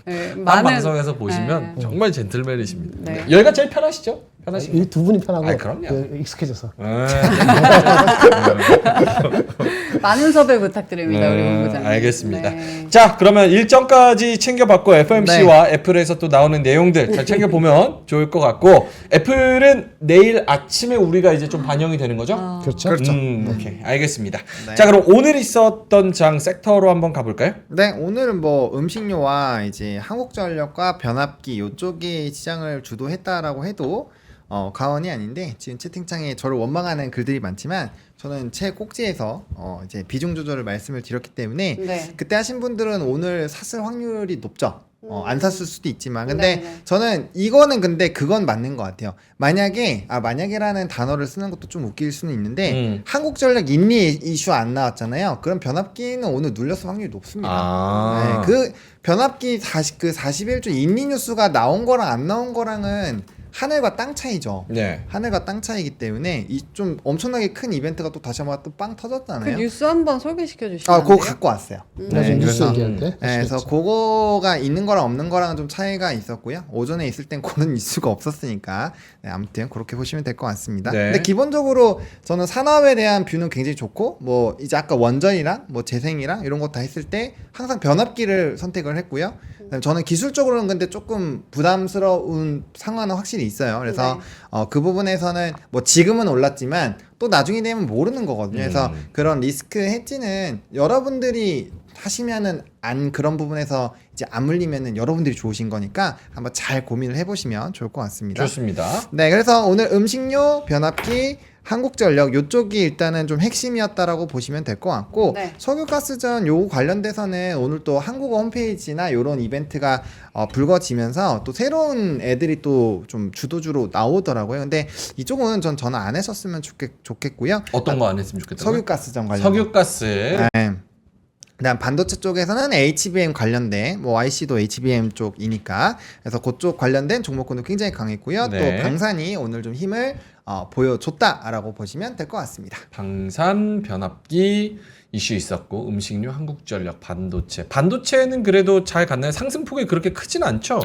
네, 딴 방송에서 보시면 네. 정말 젠틀맨이십니다. 네. 여기가 제일 편하시죠? 편하시죠? 이 두 분이 편하고 아이, 그럼요. 익숙해져서. 많은 섭외 부탁드립니다, 우리 본부장님. 알겠습니다. 네. 자, 그러면 일정까지 챙겨봤고 FMC와 애플에서 또 나오는 내용들 잘 챙겨보면 좋을 것 같고 애플은 내일 아침에 우리가 이제 좀 반영이 되는 거죠? 그렇죠. 오케이, 알겠습니다. 네. 자, 그럼 오늘 있었던 장 섹터로 한번 가볼까요? 네, 오늘은 뭐 음식료와 이제 한국전력과 변압기 이쪽이 시장을 주도했다라고 해도 과언이 아닌데 지금 채팅창에 저를 원망하는 글들이 많지만 저는 제 꼭지에서 이제 비중 조절을 말씀을 드렸기 때문에 네. 그때 하신 분들은 오늘 샀을 확률이 높죠. 안 샀을 수도 있지만 근데 네. 저는 이거는 근데 그건 맞는 것 같아요. 만약에라는 단어를 쓰는 것도 좀 웃길 수는 있는데 한국전력 인리 이슈 안 나왔잖아요. 그럼 변압기는 오늘 눌렸을 확률이 높습니다. 네, 그 변압기 41주 인리 뉴스가 나온 거랑 안 나온 거랑은 하늘과 땅 차이죠. 네. 하늘과 땅 차이기 때문에 이 좀 엄청나게 큰 이벤트가 또 다시 한번 또 빵 그 터졌잖아요. 뉴스 한번 소개시켜 주시면 아, 안 그거 돼요? 갖고 왔어요. 나중에 뉴스 그래서 얘기할 때. 네, 그래서 그거가 있는 거랑 없는 거랑은 좀 차이가 있었고요. 오전에 있을 땐 그런 이슈가 없었으니까 네, 아무튼 그렇게 보시면 될 것 같습니다. 네. 근데 기본적으로 저는 산업에 대한 뷰는 굉장히 좋고 뭐 이제 아까 원전이랑 뭐 재생이랑 이런 거 다 했을 때 항상 변압기를 선택을 했고요. 그다음에 저는 기술적으로는 근데 조금 부담스러운 상황은 확실히 있어요. 그래서 그 부분에서는 뭐 지금은 올랐지만 또 나중에 되면 모르는 거거든요. 그래서 그런 리스크 헤지는 여러분들이 하시면은 안 그런 부분에서 이제 안 물리면은 여러분들이 좋으신 거니까 한번 잘 고민을 해보시면 좋을 것 같습니다. 좋습니다. 네, 그래서 오늘 음식료, 변압기, 한국전력 요쪽이 일단은 좀 핵심이었다라고 보시면 될 것 같고 네. 석유가스전 요 관련돼서는 오늘 또 한국어 홈페이지나 요런 이벤트가 불거지면서 또 새로운 애들이 또 좀 주도주로 나오더라고요. 근데 이쪽은 저는 안 했었으면 좋겠고요. 어떤 거 안 했으면 좋겠다고요? 석유가스전 관련. 석유가스. 네. 그다음 반도체 쪽에서는 HBM 관련된 뭐 IC도 HBM 쪽이니까 그래서 그쪽 관련된 종목군도 굉장히 강했고요. 네. 또 방산이 오늘 좀 힘을 보여줬다라고 보시면 될 것 같습니다. 방산, 변압기 이슈 있었고 음식료, 한국전력, 반도체는 그래도 잘 갔나요? 상승폭이 그렇게 크진 않죠?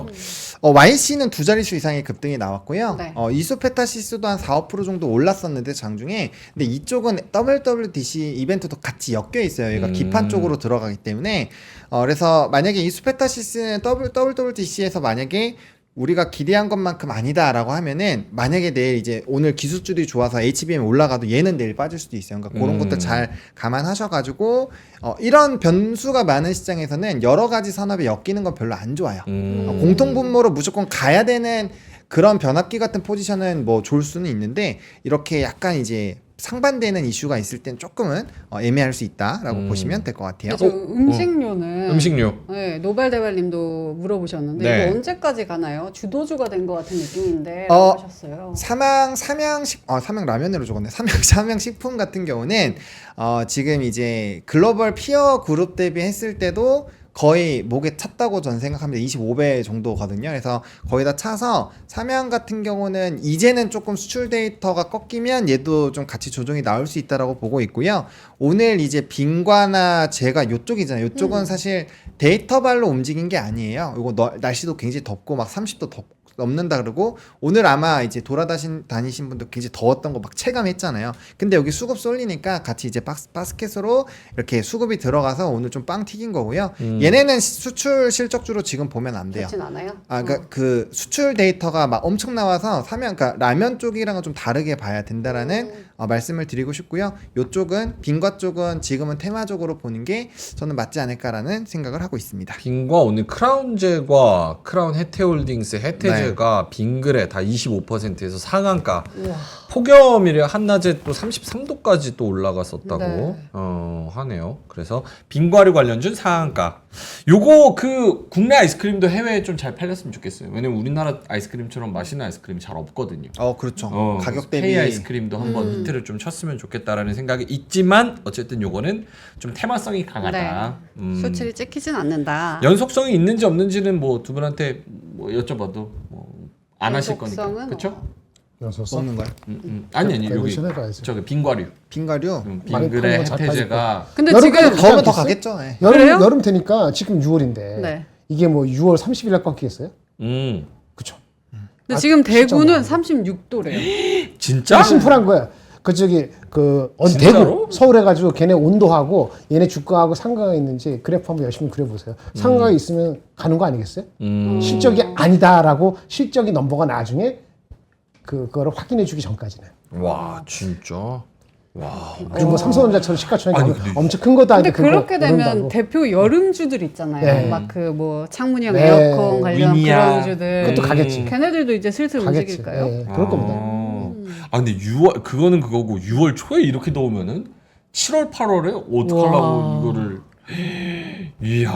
YC는 두 자릿수 이상의 급등이 나왔고요. 네. 이소페타시스도 한 4~5% 정도 올랐었는데 장중에 근데 이쪽은 WWDC 이벤트도 같이 엮여 있어요. 얘가 기판 쪽으로 들어가기 때문에 그래서 만약에 이소페타시스는 WWDC에서 만약에 우리가 기대한 것만큼 아니다라고 하면은 만약에 내일 이제 오늘 기술줄이 좋아서 HBM 올라가도 얘는 내일 빠질 수도 있어요. 그러니까 그런 것들 잘 감안하셔가지고 이런 변수가 많은 시장에서는 여러 가지 산업에 엮이는 건 별로 안 좋아요. 공통 분모로 무조건 가야 되는 그런 변압기 같은 포지션은 뭐 좋을 수는 있는데 이렇게 약간 이제 상반되는 이슈가 있을 땐 조금은 애매할 수 있다라고 보시면 될 것 같아요. 근데 저 음식료는 음식료. 네, 노발대발님도 물어보셨는데 네. 이거 언제까지 가나요? 주도주가 된 것 같은 느낌인데 어, 하셨어요. 삼양 라면으로 적었네. 삼양식품 같은 경우는 지금 이제 글로벌 피어 그룹 대비했을 때도 거의 목에 찼다고 전 생각합니다. 25배 정도거든요. 그래서 거의 다 차서 삼양 같은 경우는 이제는 조금 수출 데이터가 꺾이면 얘도 좀 같이 조정이 나올 수 있다라고 보고 있고요. 오늘 이제 빙과나 제가 요쪽이잖아요. 요쪽은 사실 데이터발로 움직인 게 아니에요. 이거 날씨도 굉장히 덥고 막 30도 넘는다 그러고 오늘 아마 이제 다니신 분들 굉장히 더웠던 거 막 체감했잖아요. 근데 여기 수급 쏠리니까 같이 이제 바스켓으로 이렇게 수급이 들어가서 오늘 좀 빵 튀긴 거고요. 얘네는 수출 실적주로 지금 보면 안 돼요. 그렇진 않아요? 그러니까 그 수출 데이터가 막 엄청 나와서 그러니까 라면 쪽이랑은 좀 다르게 봐야 된다라는 말씀을 드리고 싶고요. 요쪽은 빙과 쪽은 지금은 테마적으로 보는 게 저는 맞지 않을까라는 생각을 하고 있습니다. 빙과 오늘 크라운제과 크라운 해태홀딩스, 해태제가 빙그레 다 25%에서 상한가. 우와. 폭염이래 한낮에 또 33도까지 또 올라갔었다고 네. 하네요. 그래서 빙과류 관련주 상한가. 요거 그 국내 아이스크림도 해외에 좀 잘 팔렸으면 좋겠어요. 왜냐면 우리나라 아이스크림처럼 맛있는 아이스크림이 잘 없거든요. 그렇죠. 가격 대비 K 아이스크림도 한번 히트를 좀 쳤으면 좋겠다라는 생각이 있지만 어쨌든 요거는 좀 테마성이 강하다. 수출이 찍히진 않는다. 연속성이 있는지 없는지는 뭐 두 분한테 뭐 여쭤봐도 뭐 안 하실 거니까. 연속성은 그렇죠? 연소서 먹는 거야. 아니 그 여기 해봐야지. 저기 빙과류. 빙과류 많이 빙그레 팔면 잘 해태제가 근데 여름까지 지금 그렇지 더우면 더 않겠어요? 가겠죠. 예. 그래요? 여름 되니까 지금 6월인데 네. 이게 뭐 6월 30일 날 꺾이겠어요? 근데 그쵸? 지금 진짜 대구는 많아. 36도래요. 진짜? 심플한 거야. 어디 진짜로? 대구 서울에 가지고 걔네 온도하고 얘네 주가하고 상가가 있는지 그래프 한번 열심히 그려보세요. 상가가 있으면 가는 거 아니겠어요? 실적이 아니다라고 실적이 넘버가 나중에 그거를 확인해주기 전까지는. 와 진짜. 와. 그리고 뭐 삼성전자처럼 시가총액이 아니, 근데- 엄청 큰 것도 근데 아닌데 그거 그렇게 되면 오른다고. 대표 여름주들 있잖아요. 네. 막 그 뭐 창문형 네. 에어컨 관련 위니아. 그런 주들. 그것도 가겠지. 걔네들도 이제 슬슬 가겠지. 움직일까요? 예, 그럴 겁니다. 근데 6월 그거는 그거고 6월 초에 이렇게 더우면은 7월 8월에 어떡하려고 와. 이거를 이야.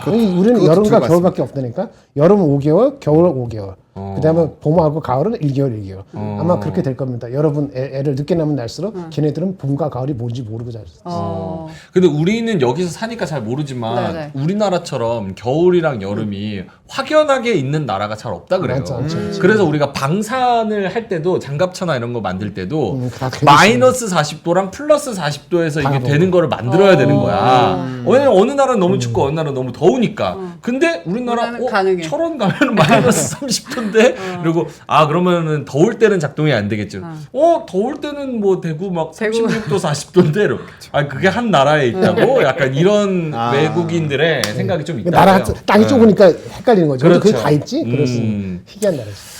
아니, 우리는 그것도 여름과 들어봤습니다. 겨울밖에 없다니까. 여름은 5개월, 겨울은 5개월. 그다음에 봄하고 가을은 1개월, 1개월. 아마 그렇게 될 겁니다. 여러분 애를 늦게 낳으면 날수록 걔네들은 봄과 가을이 뭔지 모르고 자랐어요. 근데 우리는 여기서 사니까 잘 모르지만 네네. 우리나라처럼 겨울이랑 여름이 확연하게 있는 나라가 잘 없다 그래요. 맞죠. 그래서 우리가 방산을 할 때도 장갑차나 이런 거 만들 때도 다 되게 마이너스 40도랑 플러스 40도에서 이게 다 되는 거를 만들어야 되는 거야. 왜냐면 어느 나라는 너무 춥고 어느 나라는 너무 더우니까. 근데 우리나라 우리나라는 가능해. 철원 가면 마이너스 30도인데 그리고 그러면은 더울 때는 작동이 안 되겠죠. 더울 때는 뭐 대구 막 대구. 36도 40도인데 그게 한 나라에 있다고 약간 이런 외국인들의 생각이 좀 있다. 나라 땅이 좁으니까 헷갈리는 거죠. 그렇죠. 그게 다 있지. 그래서 희귀한 나라죠.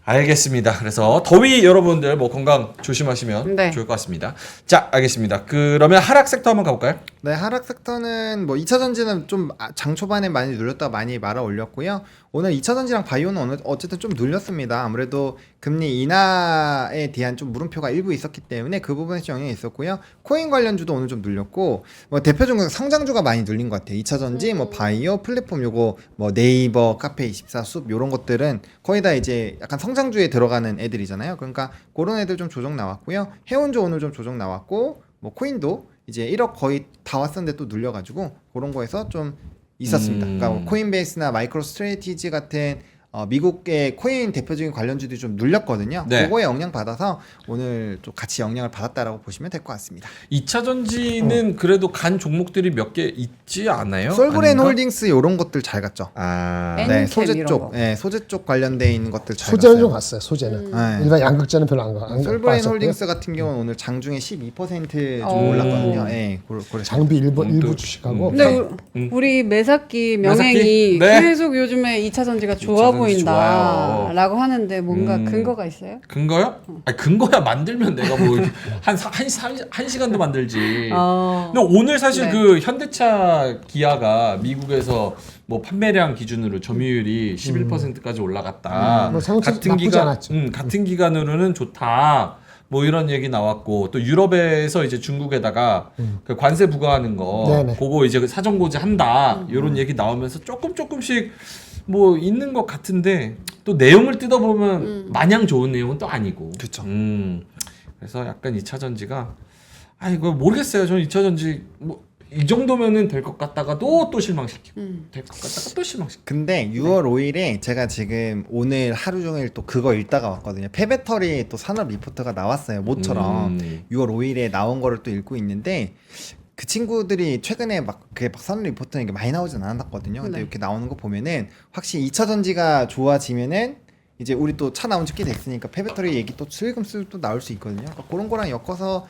알겠습니다. 그래서 더위 여러분들 뭐 건강 조심하시면 네. 좋을 것 같습니다. 자, 알겠습니다. 그러면 하락 섹터 한번 가볼까요? 네, 하락 섹터는 뭐 2차 전지는 좀 장 초반에 많이 눌렸다가 많이 말아 올렸고요. 오늘 2차 전지랑 바이오는 어쨌든 좀 눌렸습니다. 아무래도 금리 인하에 대한 좀 물음표가 일부 있었기 때문에 그 부분에 좀 영향이 있었고요. 코인 관련주도 오늘 좀 눌렸고, 뭐 대표적으로 성장주가 많이 눌린 것 같아요. 2차 전지, 뭐 바이오, 플랫폼 요거 뭐 네이버, 카페24, 숲 요런 것들은 거의 다 이제 약간 성장주에 들어가는 애들이잖아요. 그러니까 그런 애들 좀 조정 나왔고요. 해운조 오늘 좀 조정 나왔고, 뭐 코인도 이제 1억 거의 다 왔었는데 또 눌려가지고 그런 거에서 좀 있었습니다. 그러니까 뭐 코인베이스나 마이크로 스트래티지 같은 미국의 코인 대표적인 관련주들이 좀 눌렸거든요. 네. 그거에 영향 받아서 오늘 좀 같이 영향을 받았다라고 보시면 될 것 같습니다. 2차 전지는 그래도 간 종목들이 몇 개 있지 않아요? 솔브레인 아닌가? 홀딩스 이런 것들 잘 갔죠. 엔캠 네, 소재 이런 쪽, 거. 네, 소재 쪽 관련돼 있는 것들 잘 소재는 좀 갔어요. 갔어요. 소재는 네. 일반 양극재는 별로 안 가. 솔브레인 갔었고요. 홀딩스 같은 경우는 오늘 장중에 12% 좀 오. 올랐거든요. 네, 그래. 장비 일부 또, 주식하고 근데 우리 매사키 명행이 매사키? 네. 계속 요즘에 2차 전지가 좋아 2차 전지 좋아요. 보인다라고 하는데 뭔가 근거가 있어요? 근거요? 아니, 근거야 만들면 내가 뭐 한 시간도 만들지. 근데 오늘 사실 네. 그 현대차 기아가 미국에서 뭐 판매량 기준으로 점유율이 11%까지 올라갔다. 뭐 생각보다 같은 나쁘지 기간 않았죠. 같은 기간으로는 좋다. 뭐 이런 얘기 나왔고 또 유럽에서 이제 중국에다가 그 관세 부과하는 거 네네. 그거 이제 사전 고지 한다. 이런 얘기 나오면서 조금씩 뭐 있는 것 같은데 또 내용을 뜯어보면 마냥 좋은 내용은 또 아니고. 그쵸. 그래서 약간 2차 전지가 이거 모르겠어요. 저는 2차 전지 뭐 이 정도면은 될 것 같다가도 또 실망시키고 될 것 같다가 또 실망시키고. 근데 6월 5일에 제가 지금 오늘 하루 종일 또 그거 읽다가 왔거든요. 폐배터리 또 산업 리포트가 나왔어요. 모처럼 6월 5일에 나온 거를 또 읽고 있는데 그 친구들이 최근에 막 산업 리포트는 이게 많이 나오진 않았거든요. 근데 네. 이렇게 나오는 거 보면은 확실히 2차 전지가 좋아지면은 이제 우리 또 차 나온 지 꽤 됐으니까 폐배터리 얘기 또 슬금슬 또 나올 수 있거든요. 그러니까 그런 거랑 엮어서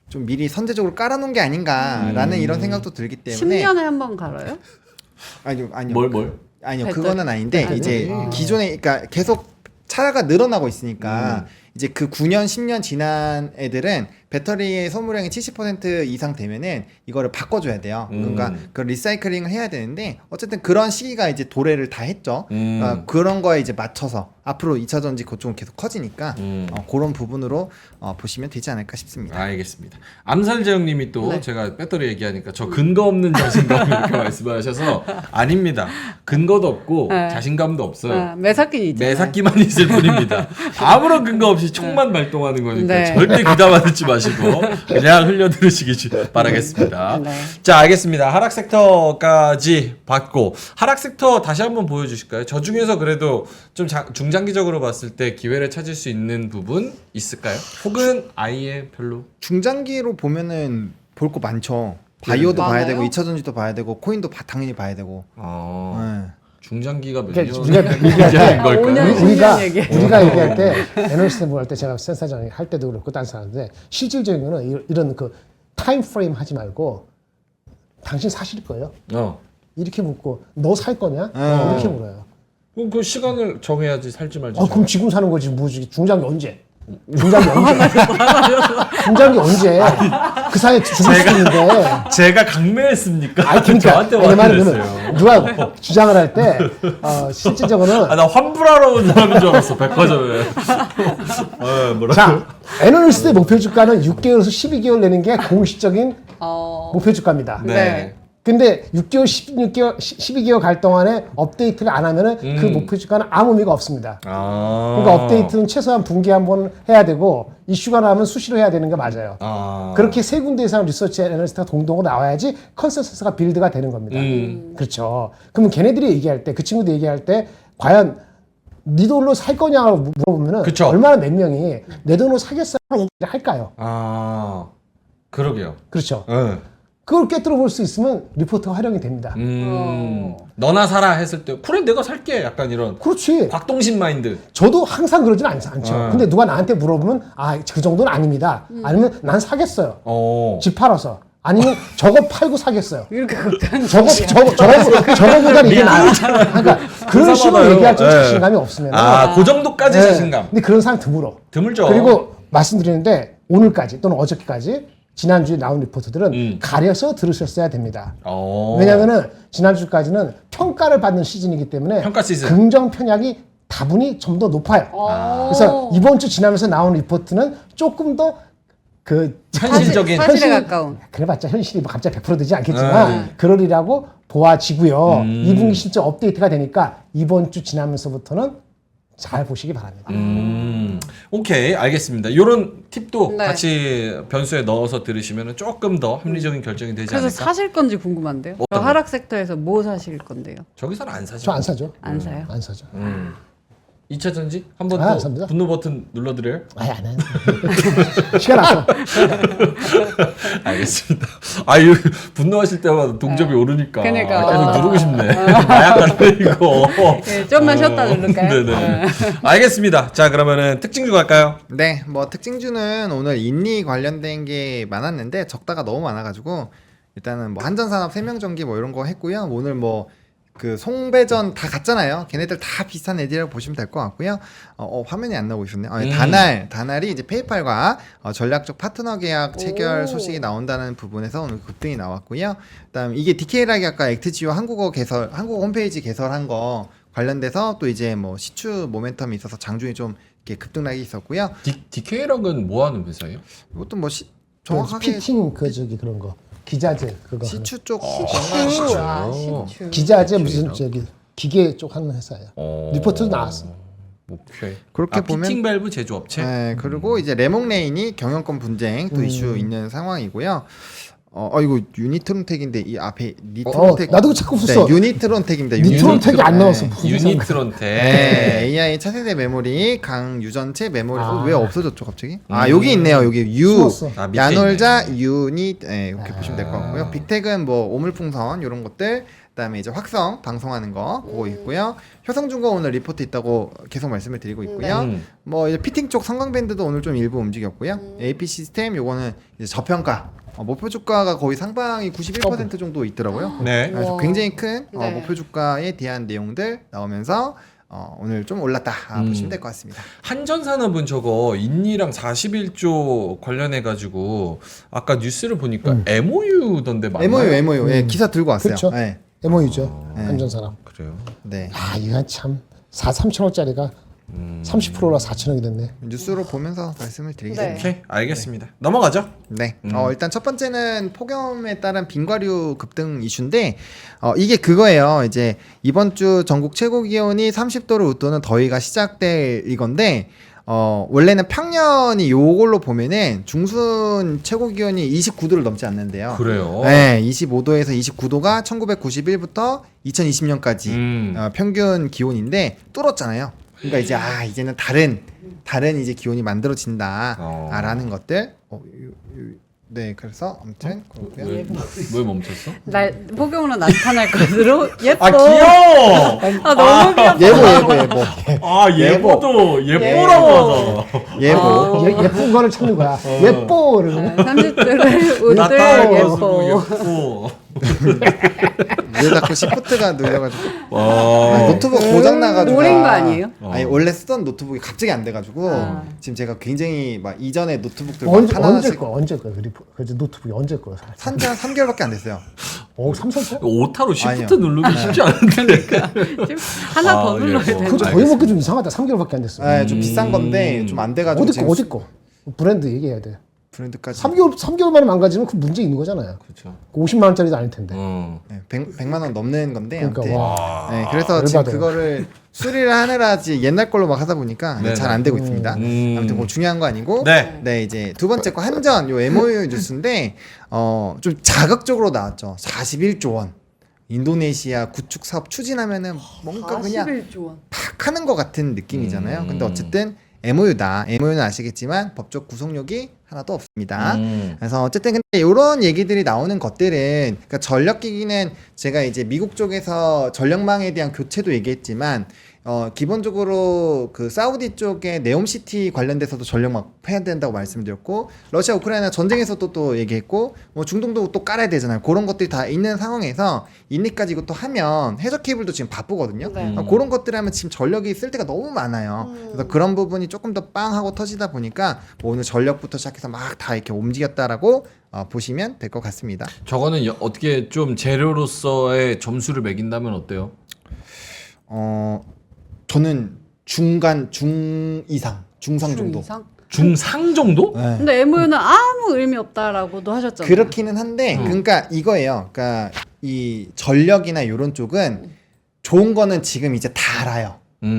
좀 미리 선제적으로 깔아놓은 게 아닌가라는 이런 생각도 들기 때문에 10년에 한 번 갈아요? 아니요 뭘? 아니요 배터리. 그거는 아닌데 아니요? 이제 기존에 그러니까 계속 차가 늘어나고 있으니까 이제 그 9년 10년 지난 애들은 배터리의 소모량이 70% 이상 되면은 이거를 바꿔줘야 돼요. 그러니까 그 리사이클링을 해야 되는데 어쨌든 그런 시기가 이제 도래를 다 했죠. 그러니까 그런 거에 이제 맞춰서 앞으로 2차 전지 그쪽은 계속 커지니까 그런 부분으로 보시면 되지 않을까 싶습니다. 알겠습니다. 암살재형님이 또 네. 제가 배터리 얘기하니까 저 근거 없는 자신감 이렇게 말씀하셔서 아닙니다. 근거도 없고 네. 자신감도 없어요. 매사끼는 있잖아요. 매사기만 있을 뿐입니다. 아무런 근거 없이 총만 발동하는 거니까 네. 절대 귀담아 듣지 마시고 그냥 흘려 들으시기 바라겠습니다. 네. 자, 알겠습니다. 하락 섹터까지 봤고 하락 섹터 다시 한번 보여주실까요? 저 중에서 그래도 좀 중장기적으로 봤을 때 기회를 찾을 수 있는 부분 있을까요? 혹은 아예 별로? 중장기로 보면은 볼 거 많죠. 바이오도 많아요? 봐야 되고 2차 전지도 봐야 되고 코인도 당연히 봐야 되고. 네. 중장기가 몇 그러니까 년? 우리가 얘기할 때 5년, 우리가 10년 얘기해. 우리가 얘기할 때 애널리스트 할 때 제가 센사장 할 때도 그렇고 다른 사람인데 실질적인 거는 이런 그 타임 프레임 하지 말고 당신 사실 거예요. 이렇게 묻고 너 살 거냐? 이렇게 물어요. 그럼 그 시간을 정해야지 살지 말지. 그럼 지금 사는 거지 뭐지? 중장기 언제? 중장기 언제? 중장기 언제? 그 사이에 죽을 수 있는데. 제가 강매했습니까? 아니 그러니까 저한테 내 말은 화냈어요. 누가 주장을 할 때 실질적으로는 나 환불하러 온 사람인 줄 알았어. 백화점에. 뭐라고? 자 애널리스트의 목표 주가는 6개월에서 12개월 내는 게 공식적인 목표 주가입니다. 네. 네. 근데 6개월, 16개월, 12개월 갈 동안에 업데이트를 안 하면은 그 목표 주가는 아무 의미가 없습니다. 그러니까 업데이트는 최소한 분기에 한 번 해야 되고 이슈가 나면 수시로 해야 되는 게 맞아요. 그렇게 세 군데에서 리서치 애널리스트가 동동으로 나와야지 컨센서스가 빌드가 되는 겁니다. 그렇죠. 그러면 걔네들이 얘기할 때, 그 친구들 얘기할 때 과연 네 돈으로 살 거냐고 물어보면은 그쵸. 얼마나 몇 명이 내 돈으로 사겠어 얘기를 할까요? 그러게요. 그렇죠. 네. 그걸 꿰뚫어 볼 수 있으면 리포트가 활용이 됩니다. 너나 사라 했을 때 그래 내가 살게 약간 이런 그렇지. 곽동신 마인드. 저도 항상 그러진 않죠. 근데 누가 나한테 물어보면 그 정도는 아닙니다. 아니면 난 사겠어요. 집 팔아서. 아니면 저거 팔고 사겠어요. 이렇게 극단. 저거보다는 이게 나아. 그러니까 그런 식으로 받아요. 얘기할 줄 네. 자신감이 없으면. 그 정도까지 자신감. 근데 그런 사람 드물어. 드물죠. 그리고 말씀드리는데 오늘까지 또는 어저께까지 지난주에 나온 리포트들은 가려서 들으셨어야 됩니다. 왜냐하면은 지난주까지는 평가를 받는 시즌이기 때문에 평가 시즌. 긍정 편향이 다분히 좀 더 높아요. 그래서 이번 주 지나면서 나온 리포트는 조금 더 현실적인 사실에 가까운. 그래봤자 현실이 뭐 갑자기 100% 되지 않겠지만 그러리라고 보아지고요. 2분기 실적 업데이트가 되니까 이번 주 지나면서부터는 잘 보시기 바랍니다. 오케이 알겠습니다. 이런 팁도 네. 같이 변수에 넣어서 들으시면 조금 더 합리적인 결정이 되지 그래서 않을까? 사실 건지 궁금한데요. 저 하락 섹터에서 뭐 사실 건데요? 저기서는 안 사죠. 저 안 사죠. 안 사요? 안 사죠. 2차 전지 한번 안 더 삽니다. 분노 버튼 눌러드려요. 안 해. 시간 아까. 알겠습니다. 아유 분노하실 때마다 동접이 오르니까 그러니까. 계속 누르고 싶네. 마약 같네 이거. 네, 좀만 쉬었다 누를까요? 네네. 알겠습니다. 자 그러면은 특징주 갈까요? 네, 뭐 특징주는 오늘 인리 관련된 게 많았는데 적다가 너무 많아가지고 일단은 뭐 한전산업, 생명전기 뭐 이런 거 했고요. 오늘 뭐 그 송배전 다 갔잖아요. 걔네들 다 비슷한 애들이라고 보시면 될 것 같고요. 화면이 안 나오고 있었네요. 다날이 이제 페이팔과 전략적 파트너 계약 체결 소식이 나온다는 부분에서 오늘 급등이 나왔고요. 그다음 이게 디케이락이 아까 액트지오 한국어 홈페이지 개설한 거 관련돼서 또 이제 뭐 시추 모멘텀이 있어서 장중에 좀 이렇게 급등락이 있었고요. 디케이락은 뭐 하는 회사예요? 이것도 뭐 정확하게 피팅 그런 거. 기자재 그거. 하는. 시추 쪽 시추. 기자재 무슨 기계 쪽 하는 회사예요. 리포트도 나왔어. 오케이. 그렇게 피팅 보면 밸브 제조업체. 네, 그리고 이제 레몽레인이 경영권 분쟁 또 이슈 있는 상황이고요. 이거 유니트론텍인데 이 앞에 니트론텍 나도 자꾸 웃었어. 네, 유니트론텍입니다. 니트론텍이 안 나왔어. 유니트론텍. 네, AI 차세대 메모리 강유전체 메모리 왜 없어졌죠 갑자기? 여기 있네요. 여기 숨었어. 밑에 야놀자 유닛 이렇게 보시면 될 것 같고요. 빅텍은 뭐 오물풍선 이런 것들. 그다음에 이제 확성 방송하는 거 그거 있고요. 효성중공 오늘 리포트 있다고 계속 말씀을 드리고 있고요. 뭐 이제 피팅 쪽 성광밴드도 오늘 좀 일부 움직였고요. AP 시스템 요거는 이제 저평가 목표 주가가 거의 상방이 91% 정도 있더라고요. 네. 그래서 굉장히 큰 네. 목표 주가에 대한 내용들 나오면서 오늘 좀 올랐다 보시면 될 것 같습니다. 한전산업은 저거 인리랑 41조 관련해 가지고 아까 뉴스를 보니까 MOU던데 맞나요? MOU 예, 기사 들고 왔어요. 그렇죠. 네. MOU죠. 한전산업. 그래요. 네. 이건 참 3천원짜리가 30%라 4천원이 됐네. 뉴스로 보면서 말씀을 드리겠습니다. 오케이 알겠습니다. 넘어가죠. 네. 일단 첫 번째는 폭염에 따른 빙과류 급등 이슈인데 이게 그거예요. 이제 이번 주 전국 최고 기온이 30도를 웃도는 더위가 시작될 이건데 원래는 평년이 요걸로 보면은 중순 최고 기온이 29도를 넘지 않는데요. 그래요. 네, 25도에서 29도가 1991부터 2020년까지 평균 기온인데 뚫었잖아요. 그러니까 이제 이제는 다른 이제 기온이 만들어진다라는 것들. 네, 그래서 아무튼 그렇고요. 왜 멈췄어? 폭염으로 나타날 것으로 예뻐. 귀여워. 너무 귀엽다. 예보. 예보도 예뻐라고 하잖아. 예보. 예쁜 거를 찾는 거야. 예뻐. 이러면. 30도를 웃들 나타날 예뻐. 예뻐. 왜 자꾸 시프트가 눌려가지고 와. 노트북 고장 나가지고 오린 거 아니에요? 아니 원래 쓰던 노트북이 갑자기 안 돼가지고 지금 제가 굉장히 막 이전에 노트북들 언제 하나씩 거 그래서 노트북이 언제 거야? 산지 한 3개월밖에 안 됐어요. 삼성차? 오타로 시프트 아니요. 누르기 쉽지 않은데. 지금 하나 더 눌러야 예뻐. 돼. 그거 저희 먹기 좀 이상하다. 3개월밖에 안 됐어. 네, 좀 비싼 건데 좀 안 돼가지고 어디 지금 거? 브랜드 얘기해야 돼. 브랜드까지 3개월 만에 망가지면 그 문제 있는 거잖아요. 그렇죠. 50만 원짜리도 아닐 텐데. 네, 100만 원 넘는 건데 그러니까 아무튼. 와. 네, 그래서 지금 열받아요. 그거를 수리를 하느라 옛날 걸로 막 하다 보니까 네, 잘 안 되고 있습니다. 아무튼 뭐 중요한 거 아니고 네. 이제 두 번째 거 한전 요 MOU 뉴스인데 좀 자극적으로 나왔죠. 41조 원. 인도네시아 구축 사업 추진하면은 뭔가 그냥 41조 원. 팍 하는 것 같은 느낌이잖아요. 근데 어쨌든 MOU다. MOU는 아시겠지만 법적 구속력이 하나도 없습니다. 그래서 어쨌든 근데 이런 얘기들이 나오는 것들은 그러니까 전력기기는 제가 이제 미국 쪽에서 전력망에 대한 교체도 얘기했지만 기본적으로 그 사우디 쪽에 네옴시티 관련돼서도 전력망 해야 된다고 말씀드렸고 러시아 우크라이나 전쟁에서도 또 얘기했고 뭐 중동도 또 깔아야 되잖아요. 그런 것들이 다 있는 상황에서 인리까지 이것도 하면 해저 케이블도 지금 바쁘거든요. 네. 그런 것들 하면 지금 전력이 쓸 때가 너무 많아요. 그래서 그런 부분이 조금 더 빵 하고 터지다 보니까 뭐 오늘 전력부터 시작해서 막 다 이렇게 움직였다라고 보시면 될 것 같습니다. 저거는 어떻게 좀 재료로서의 점수를 매긴다면 어때요? 저는 중간 중 이상 중상 정도. 이상? 중상 정도? 네. 근데 MOU는 아무 의미 없다라고도 하셨잖아요. 그렇기는 한데 그러니까 이거예요. 그러니까 이 전력이나 이런 쪽은 좋은 거는 지금 이제 다 알아요.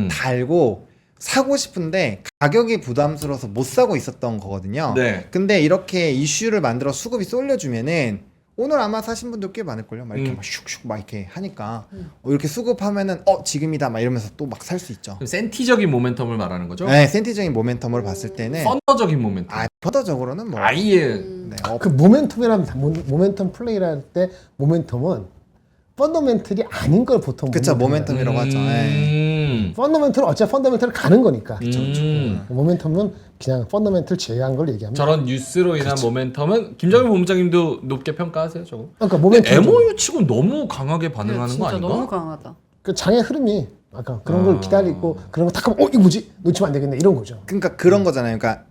다 알고 사고 싶은데 가격이 부담스러워서 못 사고 있었던 거거든요. 네. 근데 이렇게 이슈를 만들어 수급이 쏠려주면은 오늘 아마 사신 분들 꽤 많을걸요. 막 이렇게 막 슉슉 막 이렇게 하니까 이렇게 수급하면은 지금이다 막 이러면서 또 막 살 수 있죠. 그럼 센티적인 모멘텀을 말하는 거죠? 네, 센티적인 모멘텀으로 봤을 때는 펀더적인 모멘텀. 퍼더적으로는 뭐 아예 네, 그 모멘텀 플레이를 할 때 모멘텀은 펀더멘털이 아닌 걸 보통 그쵸 모멘텀이라고 모멘텀이라고 하죠. 네. 펀더멘털은 어차피 펀더멘털을 가는 거니까. 음. 모멘텀은 그냥 펀더멘털 제외한 걸 얘기합니다. 저런 뉴스로 인한 모멘텀은 김정일 본부장님도 높게 평가하세요, 저거? 그러니까 근데 모멘텀 MOU 치고 너무 강하게 반응하는 진짜 거 아닌가? 너무 강하다. 그 장의 흐름이 아까 그런 걸 기다리고 그런 거 딱 하면 이거 뭐지? 놓치면 안 되겠네 이런 거죠. 그러니까 그런 거잖아요. 그러니까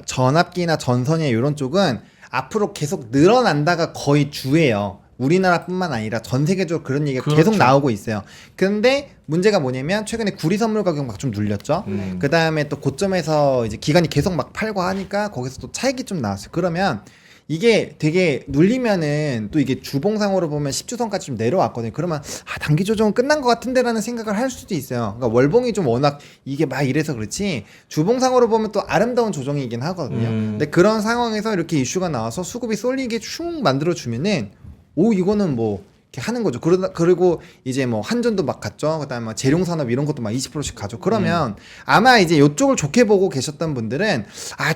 전압기나 전선이나 이런 쪽은 앞으로 계속 늘어난다가 거의 주예요. 우리나라뿐만 아니라 전 세계적으로 그런 얘기가 그렇죠. 계속 나오고 있어요. 근데 문제가 뭐냐면 최근에 구리 선물 가격 막 좀 눌렸죠. 그 다음에 또 고점에서 이제 기간이 계속 막 팔고 하니까 거기서 또 차익이 좀 나왔어요. 그러면 이게 되게 눌리면은 또 이게 주봉상으로 보면 10주선까지 좀 내려왔거든요. 그러면 단기 조정은 끝난 것 같은데라는 생각을 할 수도 있어요. 그러니까 월봉이 좀 워낙 이게 막 이래서 그렇지 주봉상으로 보면 또 아름다운 조정이긴 하거든요. 근데 그런 상황에서 이렇게 이슈가 나와서 수급이 쏠리게 슝 만들어 주면은 이거는 뭐 이렇게 하는 거죠. 그리고 이제 뭐 한전도 막 갔죠. 그다음에 막 재룡산업 이런 것도 막 20%씩 가죠. 그러면 아마 이제 이쪽을 좋게 보고 계셨던 분들은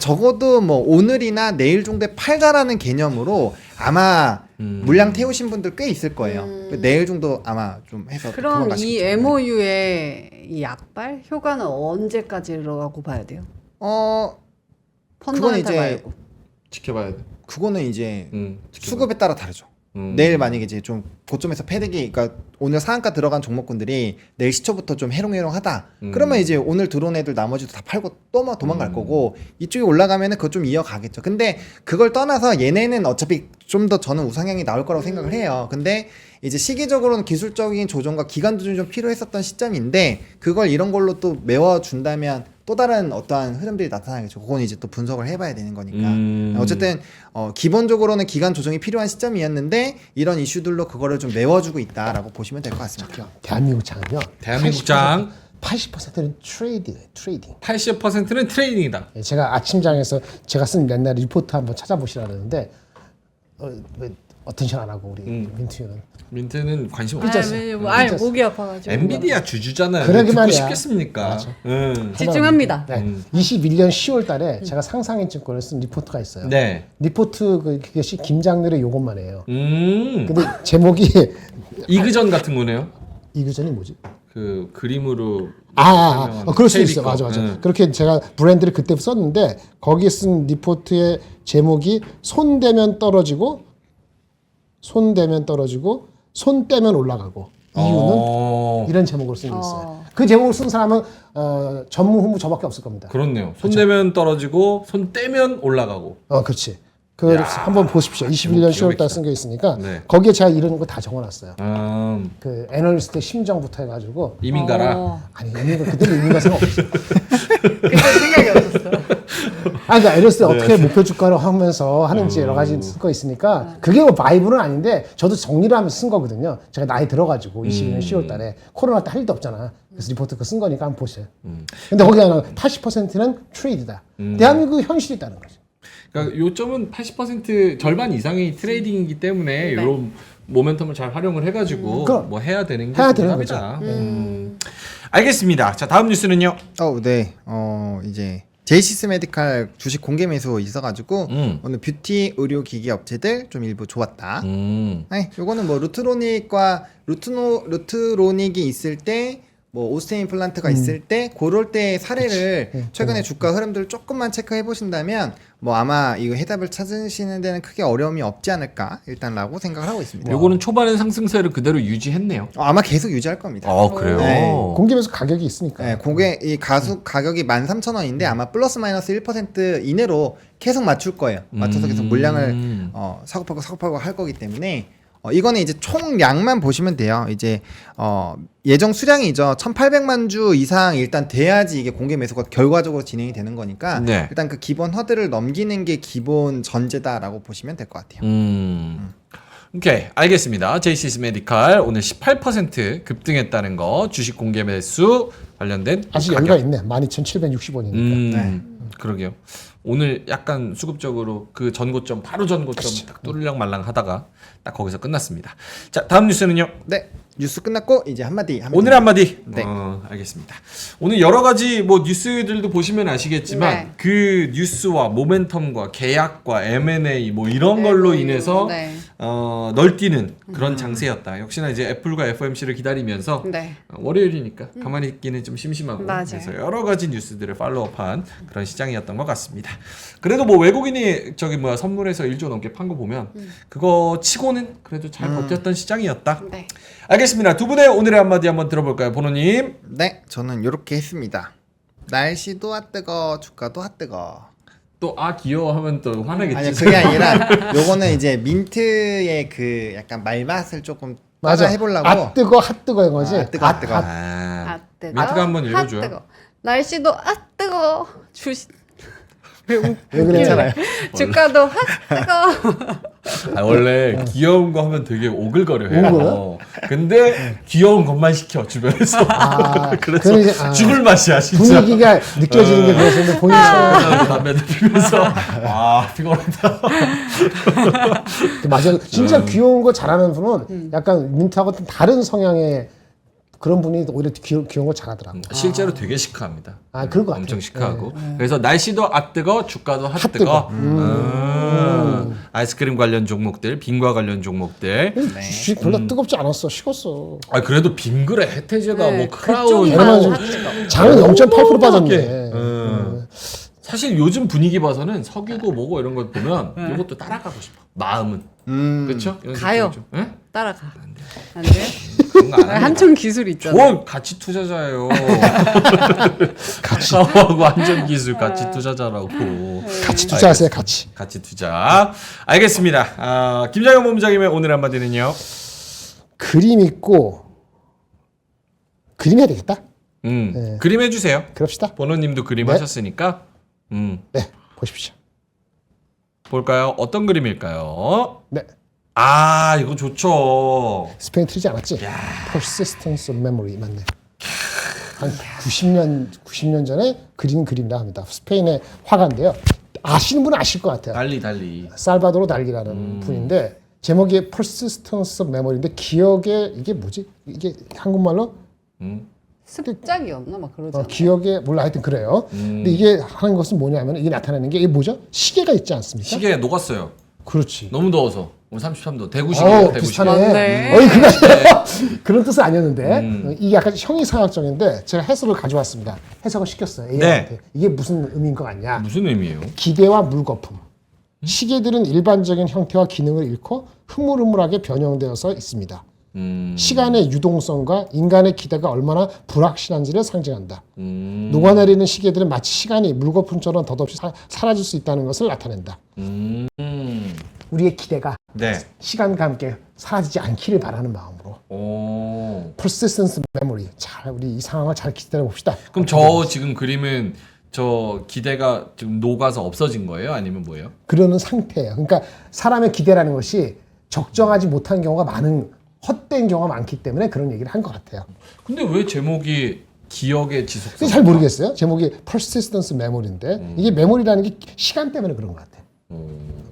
적어도 뭐 오늘이나 내일 정도에 팔자라는 개념으로 아마 물량 태우신 분들 꽤 있을 거예요. 내일 정도 아마 좀 해서 그럼 도망가시겠죠. 이 MOU의 이 약발 효과는 언제까지라고 봐야 돼요? 펀더멘탈 이제 말고. 지켜봐야 돼. 그거는 이제 지켜봐야 수급에 따라 다르죠. 내일 만약에 이제 좀 고점에서 패대기, 그러니까 오늘 상한가 들어간 종목군들이 내일 시초부터 좀 해롱해롱하다. 그러면 이제 오늘 들어온 애들 나머지도 다 팔고 또 도망갈 거고 이쪽이 올라가면은 그거 좀 이어가겠죠. 근데 그걸 떠나서 얘네는 어차피 좀 더 저는 우상향이 나올 거라고 생각을 해요. 근데 이제 시기적으로는 기술적인 조정과 기간 조정이 좀 필요했었던 시점인데 그걸 이런 걸로 또 메워준다면 또 다른 어떠한 흐름들이 나타나겠죠. 그건 이제 또 분석을 해봐야 되는 거니까. 어쨌든 기본적으로는 기간 조정이 필요한 시점이었는데 이런 이슈들로 그거를 좀 메워주고 있다라고 보시면 될 것 같습니다. 대한민국 장은요. 대한민국 장 80%는 트레이딩. 80%는 트레이딩이다. 제가 아침장에서 제가 쓴 옛날 리포트 한번 찾아보시라 그러는데 왜 어텐션 안 하고 우리 민트는 민트는 관심 아니, 없어. 목이 아파가지고. 엔비디아 주주잖아요. 그러게 듣고 말이야. 싶겠습니까? 집중합니다. 네. 21년 10월 달에 제가 상상인증권을 쓴 리포트가 있어요. 네. 리포트 그것이 김장렬의 요것만 해요. 근데 제목이 이그전 같은 거네요. 이그전이 뭐지? 그 그림으로 그럴 수 있어. 테이비 거. 맞아. 그렇게 제가 브랜드를 그때 썼는데 거기에 쓴 리포트의 제목이 손 대면 떨어지고 손 떼면 올라가고 이유는 이런 제목으로 쓴 게 있어요. 그 제목을 쓴 사람은 전무 후무 저밖에 없을 겁니다. 그렇네요. 손 대면 떨어지고 손 떼면 올라가고. 그렇지. 한번 보십시오. 21년 10월 달 쓴 게 있으니까 네. 거기에 제가 이런 거 다 적어놨어요. 음, 그 애널리스트 심정부터 해가지고 이민가라. 아니 그때는 이민가 생각 없었어. 그때 생각이 없었어. 그러니까 LSD 어떻게 목표 주가를 하면서 하는지 여러 가지 쓸 거 있으니까 그게 뭐 바이블은 아닌데 저도 정리를 하면서 쓴 거거든요. 제가 나이 들어가지고 22년 10월 달에 코로나 때 할 일도 없잖아. 그래서 리포트 그거 쓴 거니까 한번 보세요. 근데 거기는 80%는 트레이드다. 대한민국 현실이다는 거죠. 그러니까 요점은 80% 절반 이상이 트레이딩이기 때문에 이런 모멘텀을 잘 활용을 해가지고 그럼. 뭐 해야 되는 게 해야 되는 중요합니다. 알겠습니다. 자 다음 뉴스는요. 네. 이제 제이시스 메디칼 주식 공개 매수 있어가지고 오늘 뷰티 의료 기기 업체들 좀 일부 좋았다. 네, 요거는 뭐 루트로닉이 있을 때. 뭐 오스테인 임플란트가 있을 때 그럴 때 사례를 최근에 주가 흐름들을 조금만 체크해 보신다면 뭐 아마 이거 해답을 찾으시는 데는 크게 어려움이 없지 않을까 일단라고 생각을 하고 있습니다. 요거는 초반에 상승세를 그대로 유지했네요. 아마 계속 유지할 겁니다. 그래요? 네. 공개에서 가격이 있으니까. 네, 이 가격이 13,000원인데 아마 플러스 마이너스 1% 이내로 계속 맞출 거예요. 맞춰서 계속 물량을 사고팔고 할 거기 때문에 이거는 이제 총량만 보시면 돼요. 이제 예정 수량이죠. 1,800만 주 이상 일단 돼야지 이게 공개 매수가 결과적으로 진행이 되는 거니까 네. 일단 그 기본 허들을 넘기는 게 기본 전제다라고 보시면 될 것 같아요. 오케이 알겠습니다. 제이시스 메디칼 오늘 18% 급등했다는 거 주식 공개 매수 관련된 아직 가격. 여기가 있네. 12,760원이니까. 그러게요. 오늘 약간 수급적으로 그 전고점 바로 전고점 딱 뚫으랑 말랑 하다가 딱 거기서 끝났습니다. 자 다음 뉴스는요. 네, 뉴스 끝났고 이제 한마디. 오늘 한마디. 네. 알겠습니다. 오늘 여러 가지 뭐 뉴스들도 보시면 아시겠지만 네. 그 뉴스와 모멘텀과 계약과 M&A 뭐 이런 걸로 인해서 네. 널뛰는 그런 장세였다. 역시나 이제 애플과 FOMC를 기다리면서 네. 월요일이니까 가만히 있기는 좀 심심하고 맞아요. 그래서 여러 가지 뉴스들을 팔로우업한 그런 시장이었던 것 같습니다. 그래도 뭐 외국인이 선물해서 1조 넘게 판 거 보면 그거 치고는 그래도 잘 버텼던 시장이었다. 네. 알겠습니다. 두 분의 오늘의 한마디 한번 들어볼까요, 보노님? 네, 저는 이렇게 했습니다. 날씨도 핫뜨거, 주가도 핫뜨거. 또 귀여워하면 또 화나겠지. 아니 그게 아니라 요거는 이제 민트의 그 약간 말맛을 조금 맞아. 해보려고. 뜨거, 핫뜨거인 거지. 뜨거. 민트가 한번 읽어줘요. 뜨거. 날씨도 뜨거. 왜 그래? 주가도 뜨거. 원래 귀여운 거 하면 되게 오글거려해요. 오글거려? 근데 귀여운 것만 시켜 주변에서. 그래서 그건 이제, 죽을 맛이야 진짜. 분위기가 느껴지는 게 그래서 본인이 담배도 피면서 피곤하다. 맞아. 진짜 귀여운 거 잘하는 분은 약간 민트하고 좀 다른 성향의 그런 분이 오히려 귀여운 거 잘하더라고. 실제로 되게 시크합니다. 그럴 것 같아요. 엄청 시크하고. 그래서 날씨도 뜨거, 주가도 핫뜨거. 아이스크림 관련 종목들, 빙과 관련 종목들. 주식 별로 뜨겁지 않았어. 식었어. 그래도 빙그레, 혜태제가 네, 뭐 크라운. 그쪽만 장은 0.8% 빠졌네. 사실 요즘 분위기 봐서는 석유고 뭐고 이런 거 보면 이것도 따라가고 싶어. 마음은. 그렇죠? 가요. 예? 따라가. 안 돼요? 그런 거 안 합니다. 한촌 기술 있잖아요. 저 가치 투자자예요. 가치하고 안전 기술 가치 투자자라고. 같이 투자하세요. 같이. 가치 투자. 알겠습니다. 김장현 본부장님의 오늘 한마디는요. 그림 있고 그림 해야 되겠다. 그림 해주세요. 그럽시다. 번호님도 그림 네. 하셨으니까. 네, 보십시오. 볼까요? 어떤 그림일까요? 네, 이거 좋죠. 스페인 틀리지 않았지? Persistence of Memory 맞네. 한 90년 전에 그린 그림이라 합니다. 스페인의 화가인데요. 아시는 분은 아실 것 같아요. 달리. 살바도로 달리라는 분인데 제목이 Persistence of Memory인데 기억의 이게 뭐지? 이게 한국말로 습작이었나 막 그러잖아요. 기억에 몰라 하여튼 그래요. 근데 이게 하는 것은 뭐냐면 이게 나타내는 게 이게 뭐죠? 시계가 있지 않습니까? 시계 녹았어요. 그렇지. 너무 더워서. 오늘 33도. 대구 시계예요. 대구 시계. 비슷하네. 맞네. 그거 그런 뜻은 아니었는데 이게 약간 형이상학적인데 제가 해석을 가져왔습니다. 해석을 시켰어요. AI한테. 이게 무슨 의미인 것 같냐? 무슨 의미예요? 기계와 물거품. 시계들은 일반적인 형태와 기능을 잃고 흐물흐물하게 변형되어서 있습니다. 시간의 유동성과 인간의 기대가 얼마나 불확실한지를 상징한다. 녹아내리는 시계들은 마치 시간이 물거품처럼 덧없이 사라질 수 있다는 것을 나타낸다. 우리의 기대가 네. 시간과 함께 사라지지 않기를 바라는 마음으로. Persistence memory. 잘 우리 이 상황을 잘 기다려 봅시다. 그럼 저 지금 그림은 저 기대가 좀 녹아서 없어진 거예요? 아니면 뭐예요? 그러는 상태예요. 그러니까 사람의 기대라는 것이 적정하지 못한 경우가 많은 헛된 경우가 많기 때문에 그런 얘기를 한 것 같아요. 근데 왜 제목이 기억의 지속성? 잘 모르겠어요. 제목이 persistence memory인데 이게 메모리라는 게 시간 때문에 그런 것 같아요.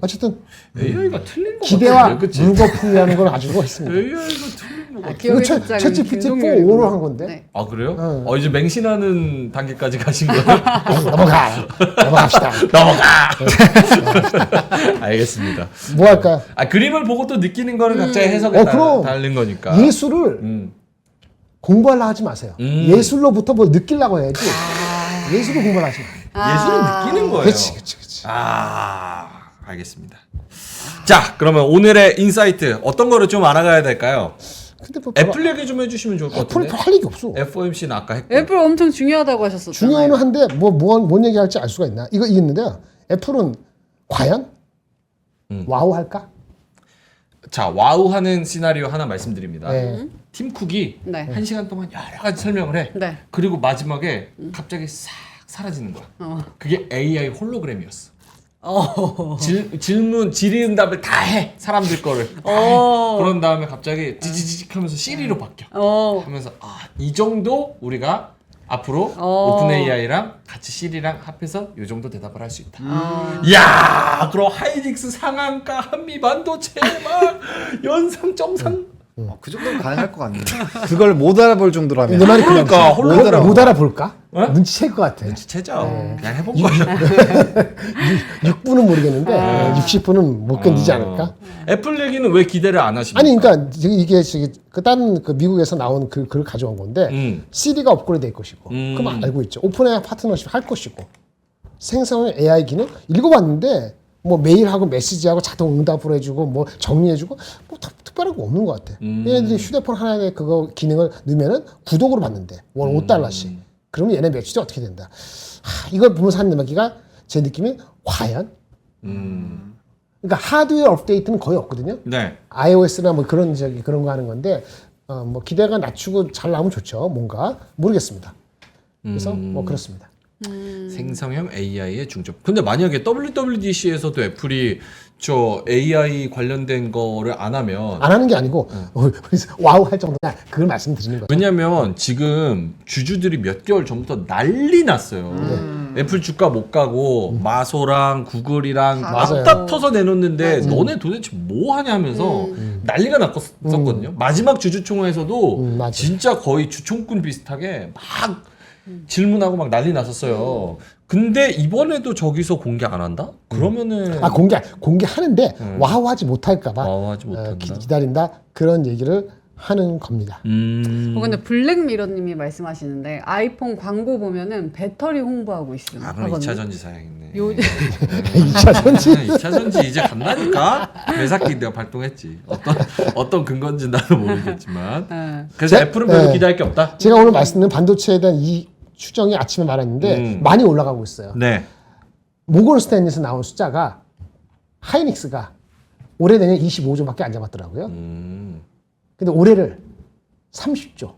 어쨌든 AI가 틀린 거 기대와 같아요. 그치? 물거품이라는 걸 가지고 있습니다. AI가 틀린 거 같아요. 기억의 이거 숫자는 챗GPT 김동률이구나. 4로 한 건데. 네. 아 그래요? 응. 이제 맹신하는 단계까지 가신 거예요? 넘어갑시다. 넘어가. 알겠습니다. 뭐 할까요? 아 그림을 보고 또 느끼는 거는 각자의 해석에 그럼. 다른 거니까. 예술을 음. 공부하려 하지 마세요. 예술로부터 뭐 느끼려고 해야지. 예술을 공부하려 하지 마세요. 예술은 느끼는 거예요. 그렇지. 아 알겠습니다. 자 그러면 오늘의 인사이트 어떤 거를 좀 알아가야 될까요? 근데 뭐 애플 얘기 좀 해주시면 좋을 것 애플 같은데. 할 얘기 없어. FOMC는 아까 했고. 애플 엄청 중요하다고 하셨었잖아요. 중요는 한데 뭔 얘기할지 알 수가 있나? 이거 있는데요. 애플은 과연 와우 할까? 자 와우하는 시나리오 하나 말씀드립니다. 네. 팀 쿡이 네. 1시간 동안 여러 가지 설명을 해. 네. 그리고 마지막에 갑자기 싹 사라지는 거야. 그게 AI 홀로그램이었어. 질의응답을 다 해. 사람들 거를 다 해. 그런 다음에 갑자기 지지직 하면서 시리로 바뀌어. 하면서 이 정도 우리가 앞으로 오픈 AI랑 같이 시리랑 합해서 이 정도 대답을 할 수 있다. 이야, 그럼 하이닉스 상한가 한미 반도체 막 연상 점상. 그 정도는 가능할 것 같네요. 그걸 못 알아볼 정도라면. 내 말이 그러니까, 못 알아볼까? 눈치챌 것 같아. 눈치채죠. 그냥 해본 거죠. 6분은 모르겠는데 60분은 못 견디지 않을까? 애플 얘기는 왜 기대를 안 하십니까? 아니 그러니까 이게 그 다른 그 미국에서 나온 글을 가져온 건데 시리가 업그레이드 될 것이고 그럼 알고 있죠. 오픈 AI 파트너십 할 것이고 생성형 AI 기능 읽어봤는데 뭐 메일하고 메시지하고 자동 응답을 해주고 뭐 정리해주고 뭐 특별한 거 없는 것 같아. 얘네들이 휴대폰 하나에 그거 기능을 넣으면은 구독으로 받는데 월 5달러씩. 그러면 얘네 매출이 어떻게 된다. 이걸 보면서 하는 얘기가 제 느낌이 과연? 그러니까 하드웨어 업데이트는 거의 없거든요. 네. iOS나 뭐 그런 거 하는 건데 뭐 기대가 낮추고 잘 나오면 좋죠. 뭔가 모르겠습니다. 그래서 뭐 그렇습니다. 생성형 AI의 중점. 근데 만약에 WWDC에서도 애플이 저 AI 관련된 거를 안 하면 안 하는 게 아니고 와우 할 정도냐 그걸 말씀드리는 거죠. 왜냐면 지금 주주들이 몇 개월 전부터 난리 났어요. 애플 주가 못 가고 마소랑 구글이랑 맞아요. 맞닥터서 내놓는데 너네 도대체 뭐 하냐 하면서 난리가 났었거든요. 마지막 주주총회에서도 맞아요. 진짜 거의 주총꾼 비슷하게 막 질문하고 막 난리 났었어요. 근데 이번에도 저기서 공개 안 한다? 그러면은 공개하는데 와우하지 못할까봐 와우하지 못한다. 기다린다 그런 얘기를 하는 겁니다. 근데 블랙미러님이 말씀하시는데 아이폰 광고 보면은 배터리 홍보하고 있음. 그럼 2차 전지 사야겠네. 2차 전지 2차 전지 이제 간다니까. 매사기 내가 발동했지. 어떤 근건지 나도 모르겠지만. 그래서 애플은 별로 기대할 게 없다. 제가 오늘 말씀드린 반도체에 대한 이 추정이 아침에 말했는데 많이 올라가고 있어요. 네. 모건 스탠리에서 나온 숫자가 하이닉스가 올해 내년 25조밖에 안 잡았더라고요. 근데 올해를 30조,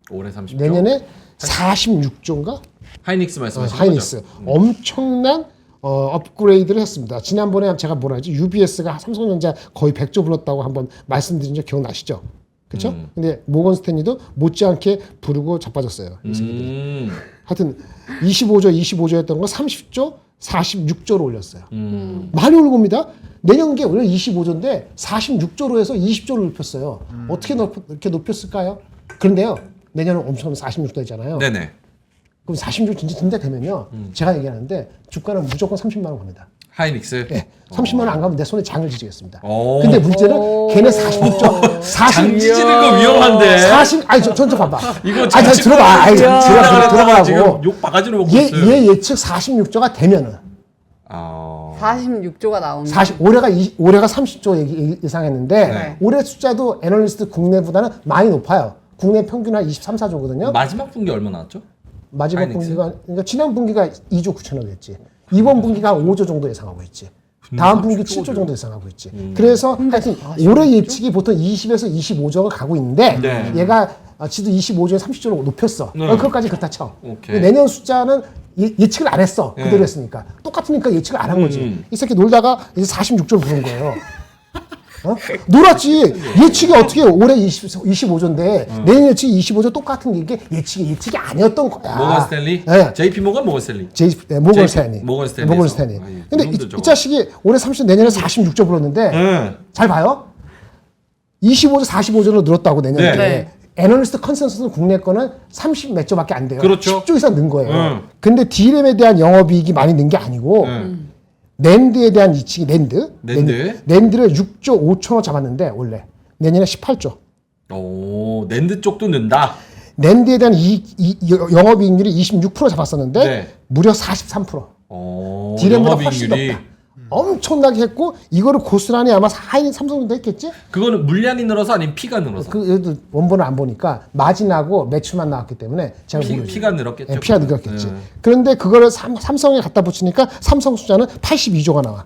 올해 30조. 내년에 46조인가? 하이닉스 말씀하신 하이닉스 거죠? 엄청난 업그레이드를 했습니다. 지난번에 제가 뭐라 하지? UBS가 삼성전자 거의 100조 불렀다고 한번 말씀드린 적 기억나시죠? 그렇죠? 근데 모건 스탠리도 못지않게 부르고 자빠졌어요. 이 새끼들이. 하여튼 25조였던 거 30조, 46조로 올렸어요. 많이 오른 겁니다. 내년계 원래 25조인데 46조로 해서 20조를 높였어요. 어떻게 이렇게 높였을까요? 그런데요. 내년은 엄청 46조 되잖아요. 네네. 그럼 46조 진짜 되면요. 제가 얘기하는데 주가는 무조건 30만 원 갑니다. 하이닉스. 네. 30만 원 안 가면 내 손에 장을 지지겠습니다. 오. 근데 문제는 걔네 46조, 장 찢는 거 위험한데. 아니 전체 봐봐. 이거 아니 들어봐. 아니 들어가라고. 지금 욕 바가지로 먹고 있어요. 얘 예측 46조가 되면은 46조가 나오면 올해가 30조 예상했는데 네. 올해 숫자도 애널리스트 국내보다는 많이 높아요. 국내 평균 한 23, 4조거든요. 마지막 분기 얼마 나왔죠? 마지막 하이닉스? 분기가 그러니까 지난 분기가 2조 9천억 했지. 이번 분기가 5조 정도 예상하고 있지. 다음 분기 7조 정도 예상하고 있지. 그래서 하여튼 올해 예측이 보통 20에서 25조가 가고 있는데 네. 얘가 지도 25조에 30조로 높였어. 네. 그것까지 그렇다 쳐. 오케이. 내년 숫자는 예측을 안 했어. 그대로 했으니까. 똑같으니까 예측을 안 한 거지. 이 새끼 놀다가 이제 46조를 부른 거예요. 놀았지. 예측이 어떻게 올해 25조인데 내년 예측이 25조 똑같은 게 이게 예측이 아니었던 거야. 모건 스탠리? 네. JP 모건 모건 스탠리. 모건 스탠리. 모건 스탠리. 모건 스탠리. 아, 예. 근데 그놈들 이 저거. 자식이 올해 30조 내년에 46조 불었는데 잘 봐요. 25조 45조로 늘었다고 내년에. 네. 애널리스트 컨센서스는 국내 거는 30 몇 조밖에 안 돼요. 그렇죠. 10조 이상 는 거예요. 근데 D램에 대한 영업이익이 많이 는 게 아니고 낸드에 대한 이익이 낸드를 6조 5천원 잡았는데 원래 내년에 18조. 오, 낸드 쪽도 는다. 낸드에 대한 영업이익률이 26% 잡았었는데 네. 무려 43%. 오, D램보다 훨씬 영업이익률이. 높다. 엄청나게 했고 이거를 고스란히 아마 4인 삼성도 했겠지? 그거는 물량이 늘어서 아니면 피가 늘어서? 그 얘도 원본을 안 보니까 마진하고 매출만 나왔기 때문에 제가 모르겠어요. 피가 늘었겠죠. 예, 피가 늘었겠지. 그런데 그거를 삼성에 갖다 붙이니까 삼성 숫자는 82조가 나와.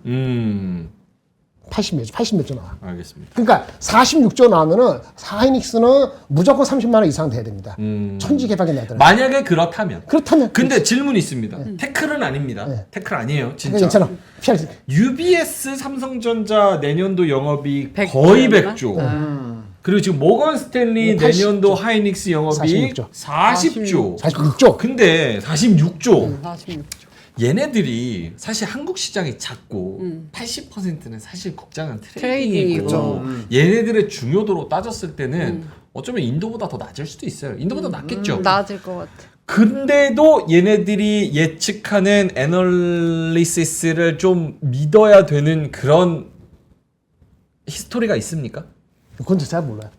80 몇 조 나와. 알겠습니다. 그러니까 46조 나오면은 하이닉스는 무조건 30만 원 이상 돼야 됩니다. 천지 개박이 나더라고요. 만약에 그렇다면. 그렇다면 근데 질문이 있습니다. 태클은 아닙니다. 태클 아니에요. 진짜. 괜찮아. 피할 UBS 삼성전자 내년도 영업이익 100조 거의 였나? 100조. 그리고 지금 모건 스탠리 80조. 내년도 하이닉스 영업이익 46조. 40조. 46조. 근데 46조. 46조. 얘네들이 사실 한국 시장이 작고 80%는 사실 국장은 트레이딩이고. 트레이딩이고 얘네들의 중요도로 따졌을 때는 어쩌면 인도보다 더 낮을 수도 있어요. 인도보다 낮겠죠. 나아질 것 같아. 근데도 얘네들이 예측하는 애널리시스를 좀 믿어야 되는 그런 히스토리가 있습니까? 그건 잘 몰라요.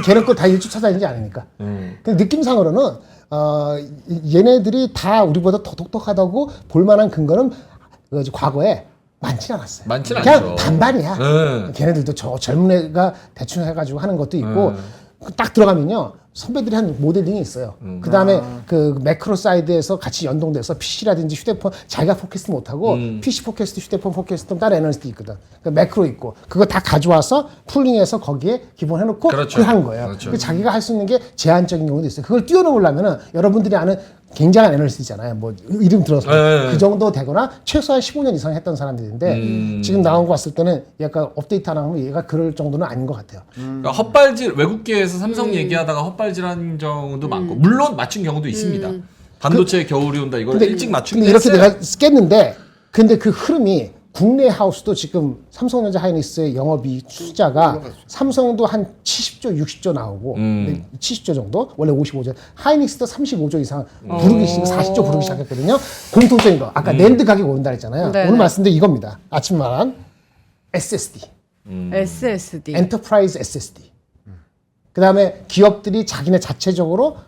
걔네 거 다 일주 찾아내지 않으니까. 근데 느낌상으로는 얘네들이 다 우리보다 더 똑똑하다고 볼만한 근거는 과거에 많진 않았어요. 많진 그냥 않죠. 반반이야. 걔네들도 저 젊은 애가 대충 해가지고 하는 것도 있고 딱 들어가면요. 선배들이 한 모델링이 있어요. 그 다음에 그 매크로 사이드에서 같이 연동돼서 PC라든지 휴대폰 자기가 포캐스트 못하고 PC 포캐스트, 휴대폰 포캐스트 다른 애널리스트 있거든. 그 매크로 있고 그거 다 가져와서 풀링해서 거기에 기본해놓고 그렇죠. 그걸 하는 거예요. 그렇죠. 그 자기가 할 수 있는 게 제한적인 경우도 있어요. 그걸 뛰어넘으려면은 여러분들이 아는 굉장한 애널리스트잖아요. 뭐 이름 들어서 네. 그 정도 되거나 최소한 15년 이상 했던 사람들인데 지금 나온 거 봤을 때는 약간 업데이트 안 하면 얘가 그럴 정도는 아닌 것 같아요. 그러니까 헛발질 외국계에서 삼성 얘기하다가 헛발질한 경우도 많고 물론 맞춘 경우도 있습니다. 반도체 겨울이 온다 이걸 일찍 맞춘 근데 게 이렇게 했어요. 내가 깼는데 근데 그 흐름이 국내 하우스도 지금 삼성전자 하이닉스의 영업이익 숫자가 삼성도 한 70조, 60조 나오고 70조 정도 원래 55조 하이닉스도 35조 이상 부르기 시작 40조 부르기 시작했거든요. 공통적인 거 아까 낸드 가격 오른다 했잖아요. 네, 오늘 네. 말씀드린 이겁니다. 아침 말한 SSD SSD. 엔터프라이즈 SSD. 그 다음에 기업들이 자기네 자체적으로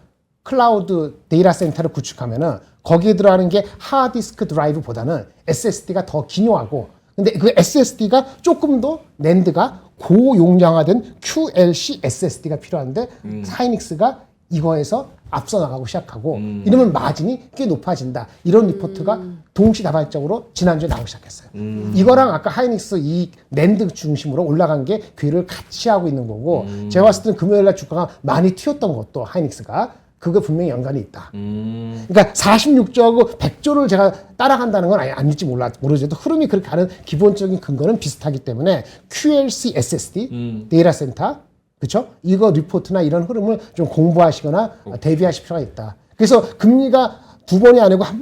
클라우드 데이터 센터를 구축하면은 거기에 들어가는 게 하드디스크 드라이브보다는 SSD가 더 기묘하고 근데 그 SSD가 조금 더 낸드가 고용량화된 QLC SSD가 필요한데 하이닉스가 이거에서 앞서 나가고 시작하고 이러면 마진이 꽤 높아진다. 이런 리포트가 동시다발적으로 지난주에 나오기 시작했어요. 이거랑 아까 하이닉스 이 낸드 중심으로 올라간 게 귀를 같이 하고 있는 거고 제가 봤을 때는 금요일날 주가가 많이 튀었던 것도 하이닉스가 그거 분명히 연관이 있다. 그러니까 46조하고 100조를 제가 따라간다는 건 아닐지 모르죠. 흐름이 그렇게 가는 기본적인 근거는 비슷하기 때문에 QLC SSD 데이터 센터 그렇죠? 이거 리포트나 이런 흐름을 좀 공부하시거나 대비하실 필요가 있다. 그래서 금리가 두 번이 아니고 한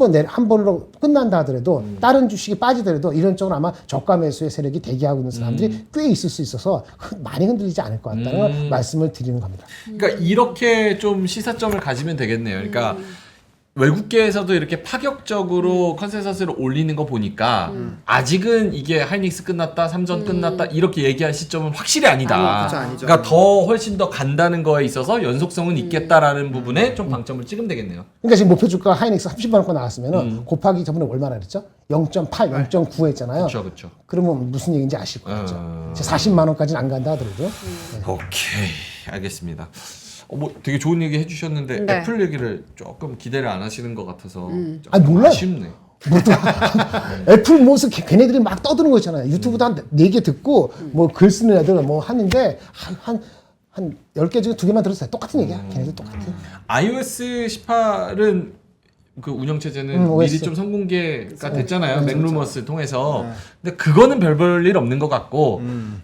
번으로 끝난다 하더라도 다른 주식이 빠지더라도 이런 쪽으로 아마 저가 매수의 세력이 대기하고 있는 사람들이 꽤 있을 수 있어서 많이 흔들리지 않을 것 같다는 걸 말씀을 드리는 겁니다. 그러니까 이렇게 좀 시사점을 가지면 되겠네요. 그러니까 외국계에서도 이렇게 파격적으로 컨센서스를 올리는 거 보니까 아직은 이게 하이닉스 끝났다, 삼전 끝났다 이렇게 얘기할 시점은 확실히 아니다. 그렇죠, 아니죠. 그러니까 더 훨씬 더 간다는 거에 있어서 연속성은 있겠다라는 부분에 좀 방점을 찍으면 되겠네요. 그러니까 지금 목표 주가 하이닉스 30만 원권 나왔으면은 곱하기 저번에 얼마나 그랬죠? 0.8, 0.9 했잖아요. 그렇죠, 그렇죠. 그러면 무슨 얘기인지 아실 거죠. 40만 원까지는 안 간다 하더라도. 오케이, 알겠습니다. 뭐 되게 좋은 얘기 해주셨는데 네. 애플 얘기를 조금 기대를 안 하시는 것 같아서 좀 아니, 몰라요. 아쉽네. 애플 모습 걔네들이 막 떠드는 거 있잖아요. 유튜브도 한 4개 듣고 뭐 글 쓰는 애들 뭐 하는데 한 10개 중에 2개만 들었어요. 똑같은 얘기야. 걔네들 똑같아. iOS 18은 그 운영 체제는 OS. 미리 좀 선공개가 됐잖아요. 그렇죠. 맥루머스 통해서. 네. 근데 그거는 별볼 없는 것 같고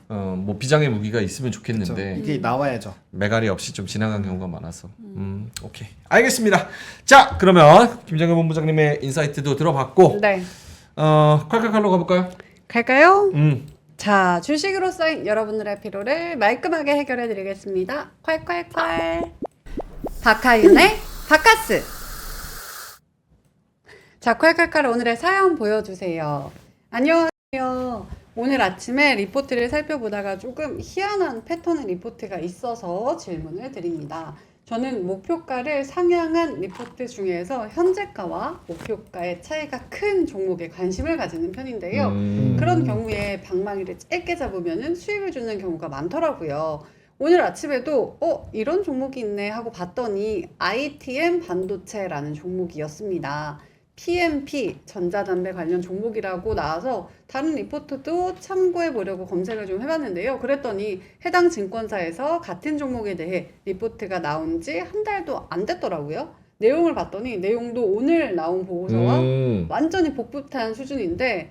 뭐 비장의 무기가 있으면 좋겠는데 그렇죠. 이게 나와야죠. 메가리 없이 좀 지나간 경우가 많아서. 오케이. 알겠습니다. 자, 그러면 김정현 본부장님의 인사이트도 들어봤고 네. 콸콸콸로 가볼까요? 갈까요? 음. 자, 주식으로 쌓인 여러분들의 피로를 말끔하게 해결해 드리겠습니다. 콸콸콸. 박하윤의 바카스. 자, 콸콸콸 오늘의 사연 보여주세요. 안녕하세요. 오늘 아침에 리포트를 살펴보다가 조금 희한한 패턴의 리포트가 있어서 질문을 드립니다. 저는 목표가를 상향한 리포트 중에서 현재가와 목표가의 차이가 큰 종목에 관심을 가지는 편인데요. 그런 경우에 방망이를 짧게 잡으면 수익을 주는 경우가 많더라고요. 오늘 아침에도 이런 종목이 있네 하고 봤더니 ITM 반도체라는 종목이었습니다. PMP 전자담배 관련 종목이라고 나와서 다른 리포트도 참고해 보려고 검색을 좀 해봤는데요. 그랬더니 해당 증권사에서 같은 종목에 대해 리포트가 나온 지 한 달도 안 됐더라고요. 내용을 봤더니 내용도 오늘 나온 보고서와 완전히 복붙한 수준인데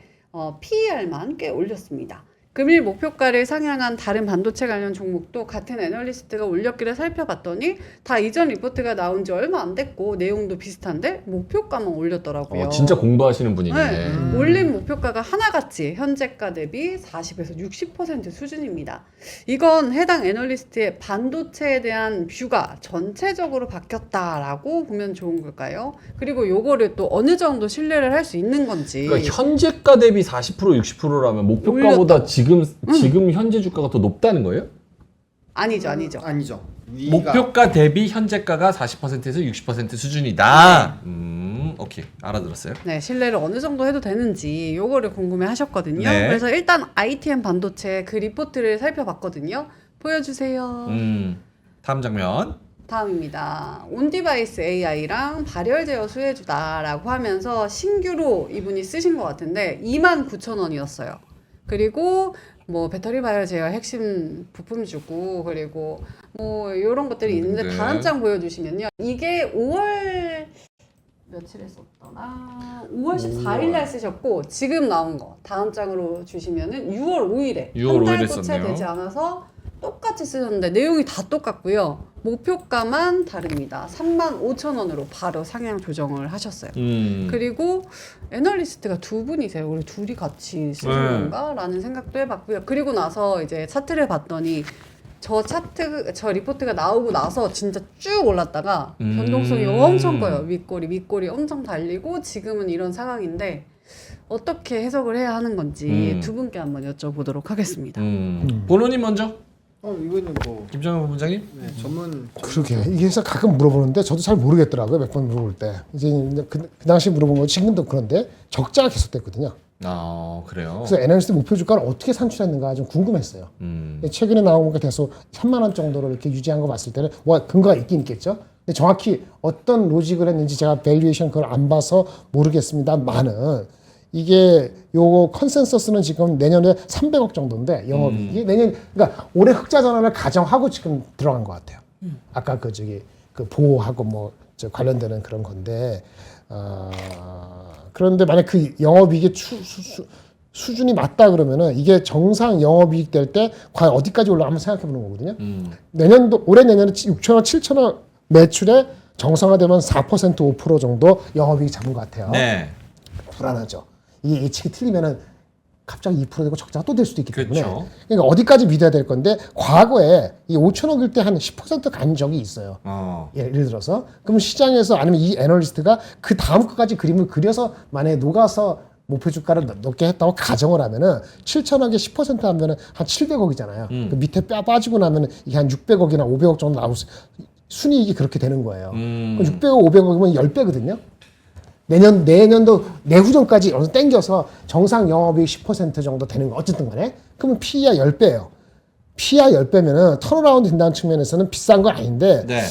PER만 꽤 올렸습니다. 금일 목표가를 상향한 다른 반도체 관련 종목도 같은 애널리스트가 올렸기를 살펴봤더니 다 이전 리포트가 나온 지 얼마 안 됐고 내용도 비슷한데 목표가만 올렸더라고요. 진짜 공부하시는 분이네. 네. 올린 목표가가 하나같이 현재가 대비 40에서 60% 수준입니다. 이건 해당 애널리스트의 반도체에 대한 뷰가 전체적으로 바뀌었다라고 보면 좋은 걸까요? 그리고 요거를 또 어느 정도 신뢰를 할 수 있는 건지. 그러니까 현재가 대비 40% 60%라면 목표가보다 지금 현재 주가가 더 높다는 거예요? 아니죠. 아니죠. 위가 목표가 대비 현재가가 40%에서 60% 수준이다. 오케이. 알아들었어요. 네, 신뢰를 어느 정도 해도 되는지 요거를 궁금해 하셨거든요. 네. 그래서 일단 ITM 반도체 그 리포트를 살펴봤거든요. 보여주세요. 다음 장면. 다음입니다. 온디바이스 AI랑 발열 제어 수혜주다라고 하면서 신규로 이분이 쓰신 것 같은데 29,000원이었어요. 그리고 뭐 배터리 발열 제어 핵심 부품 주고 그리고 뭐 이런 것들이 있는데 네. 다음 장 보여주시면요. 이게 5월 며칠에 썼더라? 5월 14일 날 쓰셨고 지금 나온 거 다음 장으로 주시면은 6월 5일에 6월 한 달 5일에 도체 썼네요. 되지 않아서 똑같이 쓰셨는데 내용이 다 똑같고요. 목표가만 다릅니다. 35,000원으로 바로 상향 조정을 하셨어요. 그리고 애널리스트가 두 분이세요. 우리 둘이 같이 쓰신 네. 건가? 라는 생각도 해봤고요. 그리고 나서 이제 차트를 봤더니 저 리포트가 나오고 나서 진짜 쭉 올랐다가 변동성이 엄청 커요. 윗골이 엄청 달리고 지금은 이런 상황인데 어떻게 해석을 해야 하는 건지 두 분께 한번 여쭤보도록 하겠습니다. 본원님 먼저. 이거는 뭐 김정현 본부장님. 전문 그러게 이게 해서 가끔 물어보는데 저도 잘 모르겠더라고요. 몇 번 물어볼 때 이제 그 당시 물어본 거 지금도 그런데 적자가 계속됐거든요. 그래요. 그래서 애널리스트 목표 주가를 어떻게 산출했는가 좀 궁금했어요. 최근에 나온 거 계속 3만 원 정도로 이렇게 유지한 거 봤을 때는 근거가 있긴 있겠죠. 근데 정확히 어떤 로직을 했는지 제가 밸류에이션 그걸 안 봐서 모르겠습니다만은 이게 요거 컨센서스는 지금 내년에 300억 정도인데 영업이익이 내년 그러니까 올해 흑자 전환을 가정하고 지금 들어간 것 같아요. 아까 그 보호하고 뭐 관련되는 그런 건데 그런데 만약 그 영업이익의 수준이 맞다 그러면은 이게 정상 영업이익 될 때 과연 어디까지 올라 한번 생각해 보는 거거든요. 올해 내년에 6천원, 7천원 매출에 정상화되면 4% 5% 정도 영업이익 잡은 것 같아요. 네. 불안하죠. 이게 예측이 틀리면은 갑자기 2% 되고 적자가 또 될 수도 있기 때문에 그렇죠. 그러니까 어디까지 믿어야 될 건데 과거에 이 5천억일 때 한 10% 간 적이 있어요. 예를 들어서 그럼 시장에서 아니면 이 애널리스트가 그 다음 거까지 그림을 그려서 만약에 녹아서 목표 주가를 높게 했다고 가정을 하면은 7천억에 10% 하면은 한 700억이잖아요. 그 밑에 빠지고 나면은 이게 한 600억이나 500억 정도 나올 순이익이 그렇게 되는 거예요. 그럼 600억, 500억이면 10배거든요. 내년도 내후년까지 땡겨서 정상 영업이익 10% 정도 되는 거 어쨌든 간에 그러면 PE가 10배예요. PE가 10배면은 턴어라운드 된다는 측면에서는 비싼 건 아닌데 네.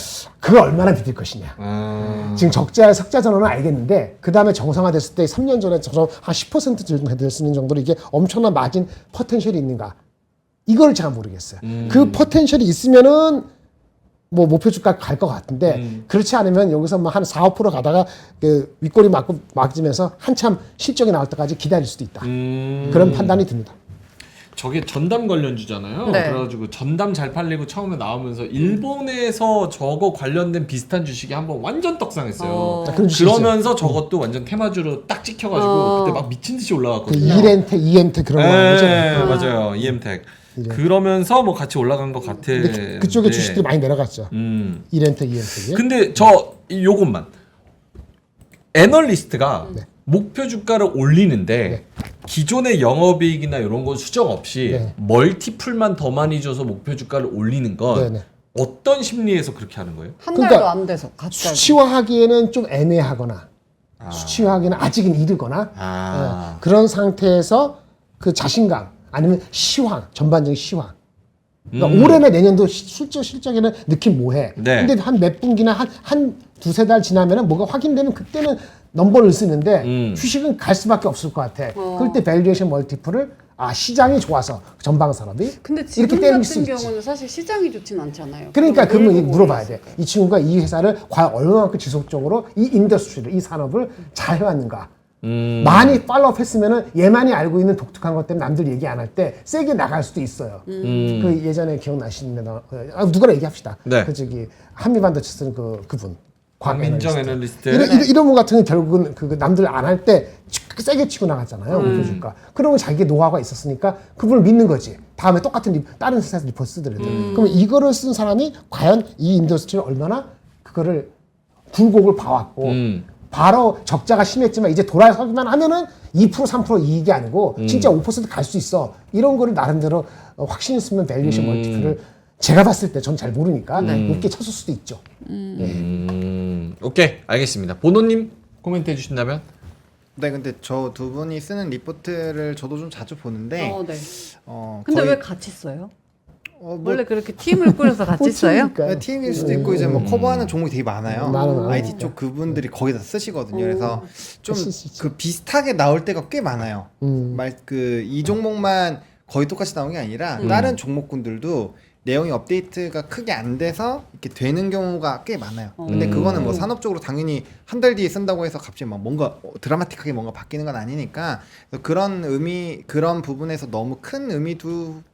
그걸 얼마나 믿을 것이냐. 지금 석자 전환은 알겠는데 그 다음에 정상화됐을 때 3년 전에 한 10% 정도 될 수 있는 정도로 이게 엄청난 마진 포텐셜이 있는가 이걸 잘 모르겠어요. 그 포텐셜이 있으면은 뭐 목표 주가 갈 것 같은데 그렇지 않으면 여기서 뭐 한 4, 5% 가다가 그 윗꼬리 맞으면서 한참 실적이 나올 때까지 기다릴 수도 있다. 그런 판단이 듭니다. 저게 전담 관련주잖아요. 네. 그래가지고 전담 잘 팔리고 처음에 나오면서 일본에서 저거 관련된 비슷한 주식이 한번 완전 떡상했어요. 자, 그런 주식이 그러면서 저것도 완전 테마주로 딱 찍혀가지고 그때 막 미친 듯이 그 올라갔거든요. 이렌텍, 이엠텍 그런 거 네, 거죠. 맞아요. EM텍. 그러면서 뭐 같이 올라간 것 같아. 근데 그쪽에 주식들이 많이 내려갔죠. 이렌텍, 이엠텍이. 근데 요것만 애널리스트가 목표 주가를 올리는데 기존의 영업이익이나 이런 건 수정 없이 멀티플만 더 많이 줘서 목표 주가를 올리는 건 네네. 어떤 심리에서 그렇게 하는 거예요? 한 그러니까 달도 안 돼서 갑자기. 수치화하기에는 좀 애매하거나 수치화하기는 아직은 이르거나 아. 그런 상태에서 그 자신감 아니면 시황 전반적인 시황 그러니까 올해나 내년도 실적에는 느낌 뭐해 네. 근데 한 몇 분기나 한 두세 달 지나면은 뭐가 확인되면 그때는 넘버를 쓰는데 주식은 갈 수밖에 없을 것 같아 그럴 때 밸류에이션 멀티플을 시장이 좋아서 전방 산업이 근데 지금 이렇게 때릴 같은 수 있지. 경우는 사실 시장이 좋진 않잖아요. 그러니까 그럼 그러면 뭘 물어봐야 보고 돼. 이 친구가 이 회사를 과연 얼마만큼 지속적으로 이 인더스트리를, 이 산업을 잘 해왔는가. 많이 팔로업 했으면은 얘만이 알고 있는 독특한 것 때문에 남들 얘기 안 할 때 세게 나갈 수도 있어요. 그 예전에 기억나시면 누구나 얘기합시다. 네. 그 저기 한미반도체 쓰는 그분. 박민정 애널리스트. 이런 분 같은 경우 결국은 그 남들 안 할 때 세게 치고 나갔잖아요. 목표 주가. 그러면 자기 노하우가 있었으니까 그분을 믿는 거지. 다음에 똑같은 다른 회사에서 리포트 쓰더라도. 그러면 이거를 쓴 사람이 과연 이 인더스트리를 얼마나 그거를 굴곡을 봐왔고 바로 적자가 심했지만 이제 돌아서기만 하면은 2% 3% 이익이 아니고 진짜 5% 갈 수 있어. 이런 거를 나름대로 확신 있으면 밸류에이션 멀티플을 제가 봤을 때 전 잘 모르니까 높게 쳤을 수도 있죠. 오케이, 알겠습니다. 보노님 코멘트 해주신다면? 네, 근데 저 두 분이 쓰는 리포트를 저도 좀 자주 보는데 네. 근데 거의- 왜 같이 써요? 뭐 원래 그렇게 팀을 꾸려서 같이 써요? 그러니까. 팀일 수도 있고 이제 뭐 커버하는 종목이 되게 많아요. 많아요. IT 쪽 그분들이 거의 다 쓰시거든요. 그래서 좀 쓸수 있지. 그 비슷하게 나올 때가 꽤 많아요. 이 종목만 거의 똑같이 나오는 게 아니라 다른 종목군들도 내용이 업데이트가 크게 안 돼서 이렇게 되는 경우가 꽤 많아요. 근데 그거는 뭐 산업적으로 당연히 한 달 뒤에 쓴다고 해서 갑자기 막 뭔가 드라마틱하게 뭔가 바뀌는 건 아니니까 그런 부분에서 너무 큰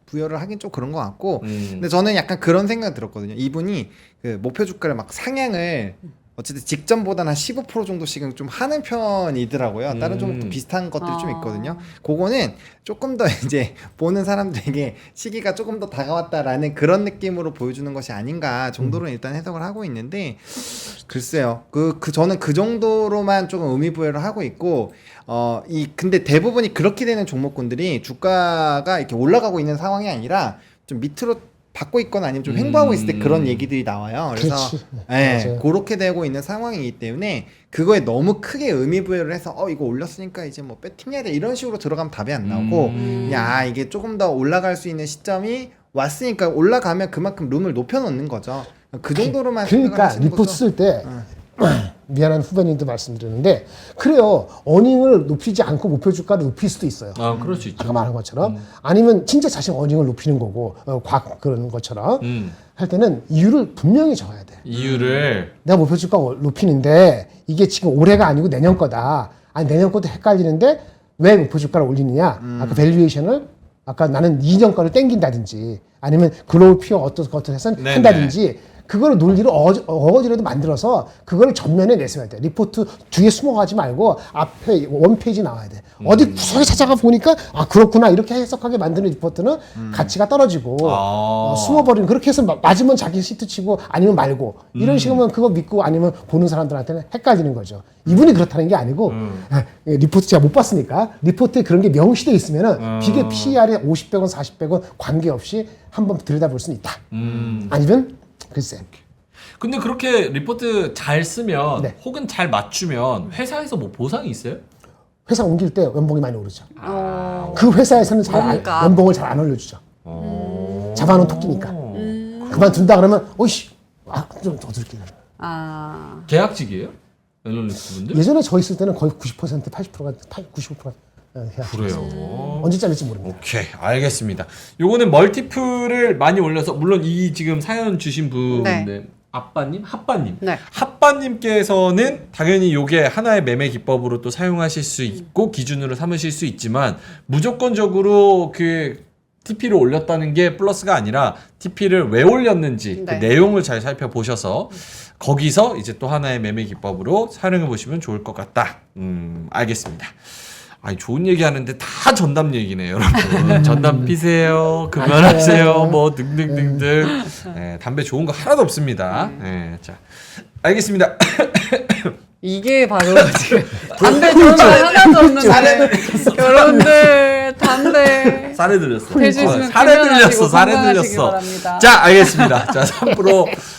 부여를 하긴 좀 그런 것 같고 근데 저는 약간 그런 생각 들었거든요. 이분이 그 목표 주가를 막 상향을 어쨌든 직전보다는 한 15% 정도씩은 좀 하는 편이더라고요. 다른 종목도 비슷한 것들이 좀 있거든요. 그거는 조금 더 이제 보는 사람들에게 시기가 조금 더 다가왔다라는 그런 느낌으로 보여주는 것이 아닌가 정도로 일단 해석을 하고 있는데 글쎄요. 저는 그 정도로만 조금 의미부여를 하고 있고 근데 대부분이 그렇게 되는 종목군들이 주가가 이렇게 올라가고 있는 상황이 아니라 좀 밑으로 받고 있거나 아니면 좀 횡보하고 있을 때 그런 얘기들이 나와요. 그래서 그렇지. 예, 맞아요. 그렇게 되고 있는 상황이기 때문에 그거에 너무 크게 의미부여를 해서 이거 올렸으니까 이제 뭐 배팅해야 돼 이런 식으로 들어가면 답이 안 나오고 그냥 이게 조금 더 올라갈 수 있는 시점이 왔으니까 올라가면 그만큼 룸을 높여놓는 거죠. 그 정도로만 그러니까 생각하시는 리포트 거죠. 쓸 때 미안한 후배님도 말씀드렸는데 그래요. 어닝을 높이지 않고 목표 주가를 높일 수도 있어요. 그럴 수 있죠. 아까 말한 것처럼 아니면 진짜 자신 어닝을 높이는 거고 그런 것처럼 할 때는 이유를 분명히 적어야 돼. 이유를 내가 목표 주가 높이는데 이게 지금 올해가 아니고 내년 거다. 아니 내년 것도 헷갈리는데 왜 목표 주가를 올리느냐? 아까 밸류에이션을 아까 나는 2년 거를 땡긴다든지 아니면 글로벌 피어 어떤 해서 네네. 한다든지 그거를 논리를 어거지라도 만들어서 그거를 전면에 내세워야 돼. 리포트 뒤에 숨어가지 말고 앞에 원페이지 나와야 돼. 어디 구석에 찾아가 보니까 그렇구나 이렇게 해석하게 만드는 리포트는 가치가 떨어지고 숨어버리는 그렇게 해서 맞으면 자기 시트 치고 아니면 말고 이런 식으로 그거 믿고 아니면 보는 사람들한테는 헷갈리는 거죠. 이분이 그렇다는 게 아니고 리포트 제가 못 봤으니까 리포트에 그런 게 명시돼 있으면은 비계 PR에 50백원 40백원 관계없이 한번 들여다볼 수는 있다. 아니면 글쎄. 근데 그렇게 리포트 잘 쓰면 네. 혹은 잘 맞추면 회사에서 뭐 보상이 있어요? 회사 옮길 때 연봉이 많이 오르죠. 그 회사에서는 뭔가. 연봉을 잘 안 올려주죠. 잡아놓은 토끼니까. 그만둔다 그러면 오이씨 좀 더 줄게. 계약직이에요? 애널리스트 분들? 예전에 저 있을 때는 거의 90% 80%가 95%가 해야 그래요. 언제 잘릴지 모릅니다. 오케이, 알겠습니다. 요거는 멀티플을 많이 올려서 물론 이 지금 사연 주신 분 네. 아빠님, 핫바님, 네. 핫바님께서는 당연히 요게 하나의 매매 기법으로 또 사용하실 수 있고 기준으로 삼으실 수 있지만 무조건적으로 그 TP를 올렸다는 게 플러스가 아니라 TP를 왜 올렸는지 네. 그 내용을 잘 살펴보셔서 거기서 이제 또 하나의 매매 기법으로 사용해 보시면 좋을 것 같다. 알겠습니다. 아니 좋은 얘기 하는데 다 전담 얘기네요, 여러분. 전담 피세요, 그만하세요, 뭐 등등등등. 네, 담배 좋은 거 하나도 없습니다. 네, 자, 알겠습니다. 이게 바로 지금 담배 좋은 거 하나도 없는데 여러분들 담배 살에 들렸어. 대주시면 살에 들렸어. 금연하시고 살에 건강하시기 들렸어. 바랍니다. 자, 알겠습니다. 자,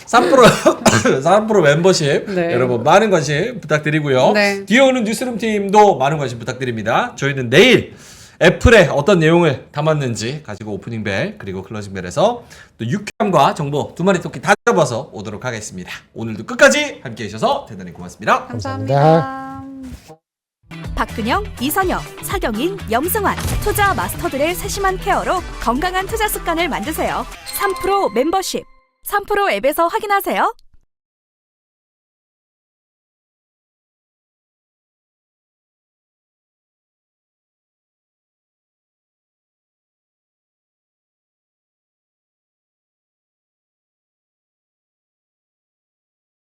3프로 멤버십 네. 여러분 많은 관심 부탁드리고요. 네. 뒤에 오는 뉴스룸 팀도 많은 관심 부탁드립니다. 저희는 내일 애플에 어떤 내용을 담았는지 가지고 오프닝벨 그리고 클로징벨에서 또 유쾌함과 정보 두 마리 토끼 다 잡아서 오도록 하겠습니다. 오늘도 끝까지 함께 해주셔서 대단히 고맙습니다. 감사합니다. 박근영, 이선영, 사경인, 염승환 투자 마스터들의 세심한 케어로 건강한 투자 습관을 만드세요. 3프로 멤버십 3프로 앱에서 확인하세요.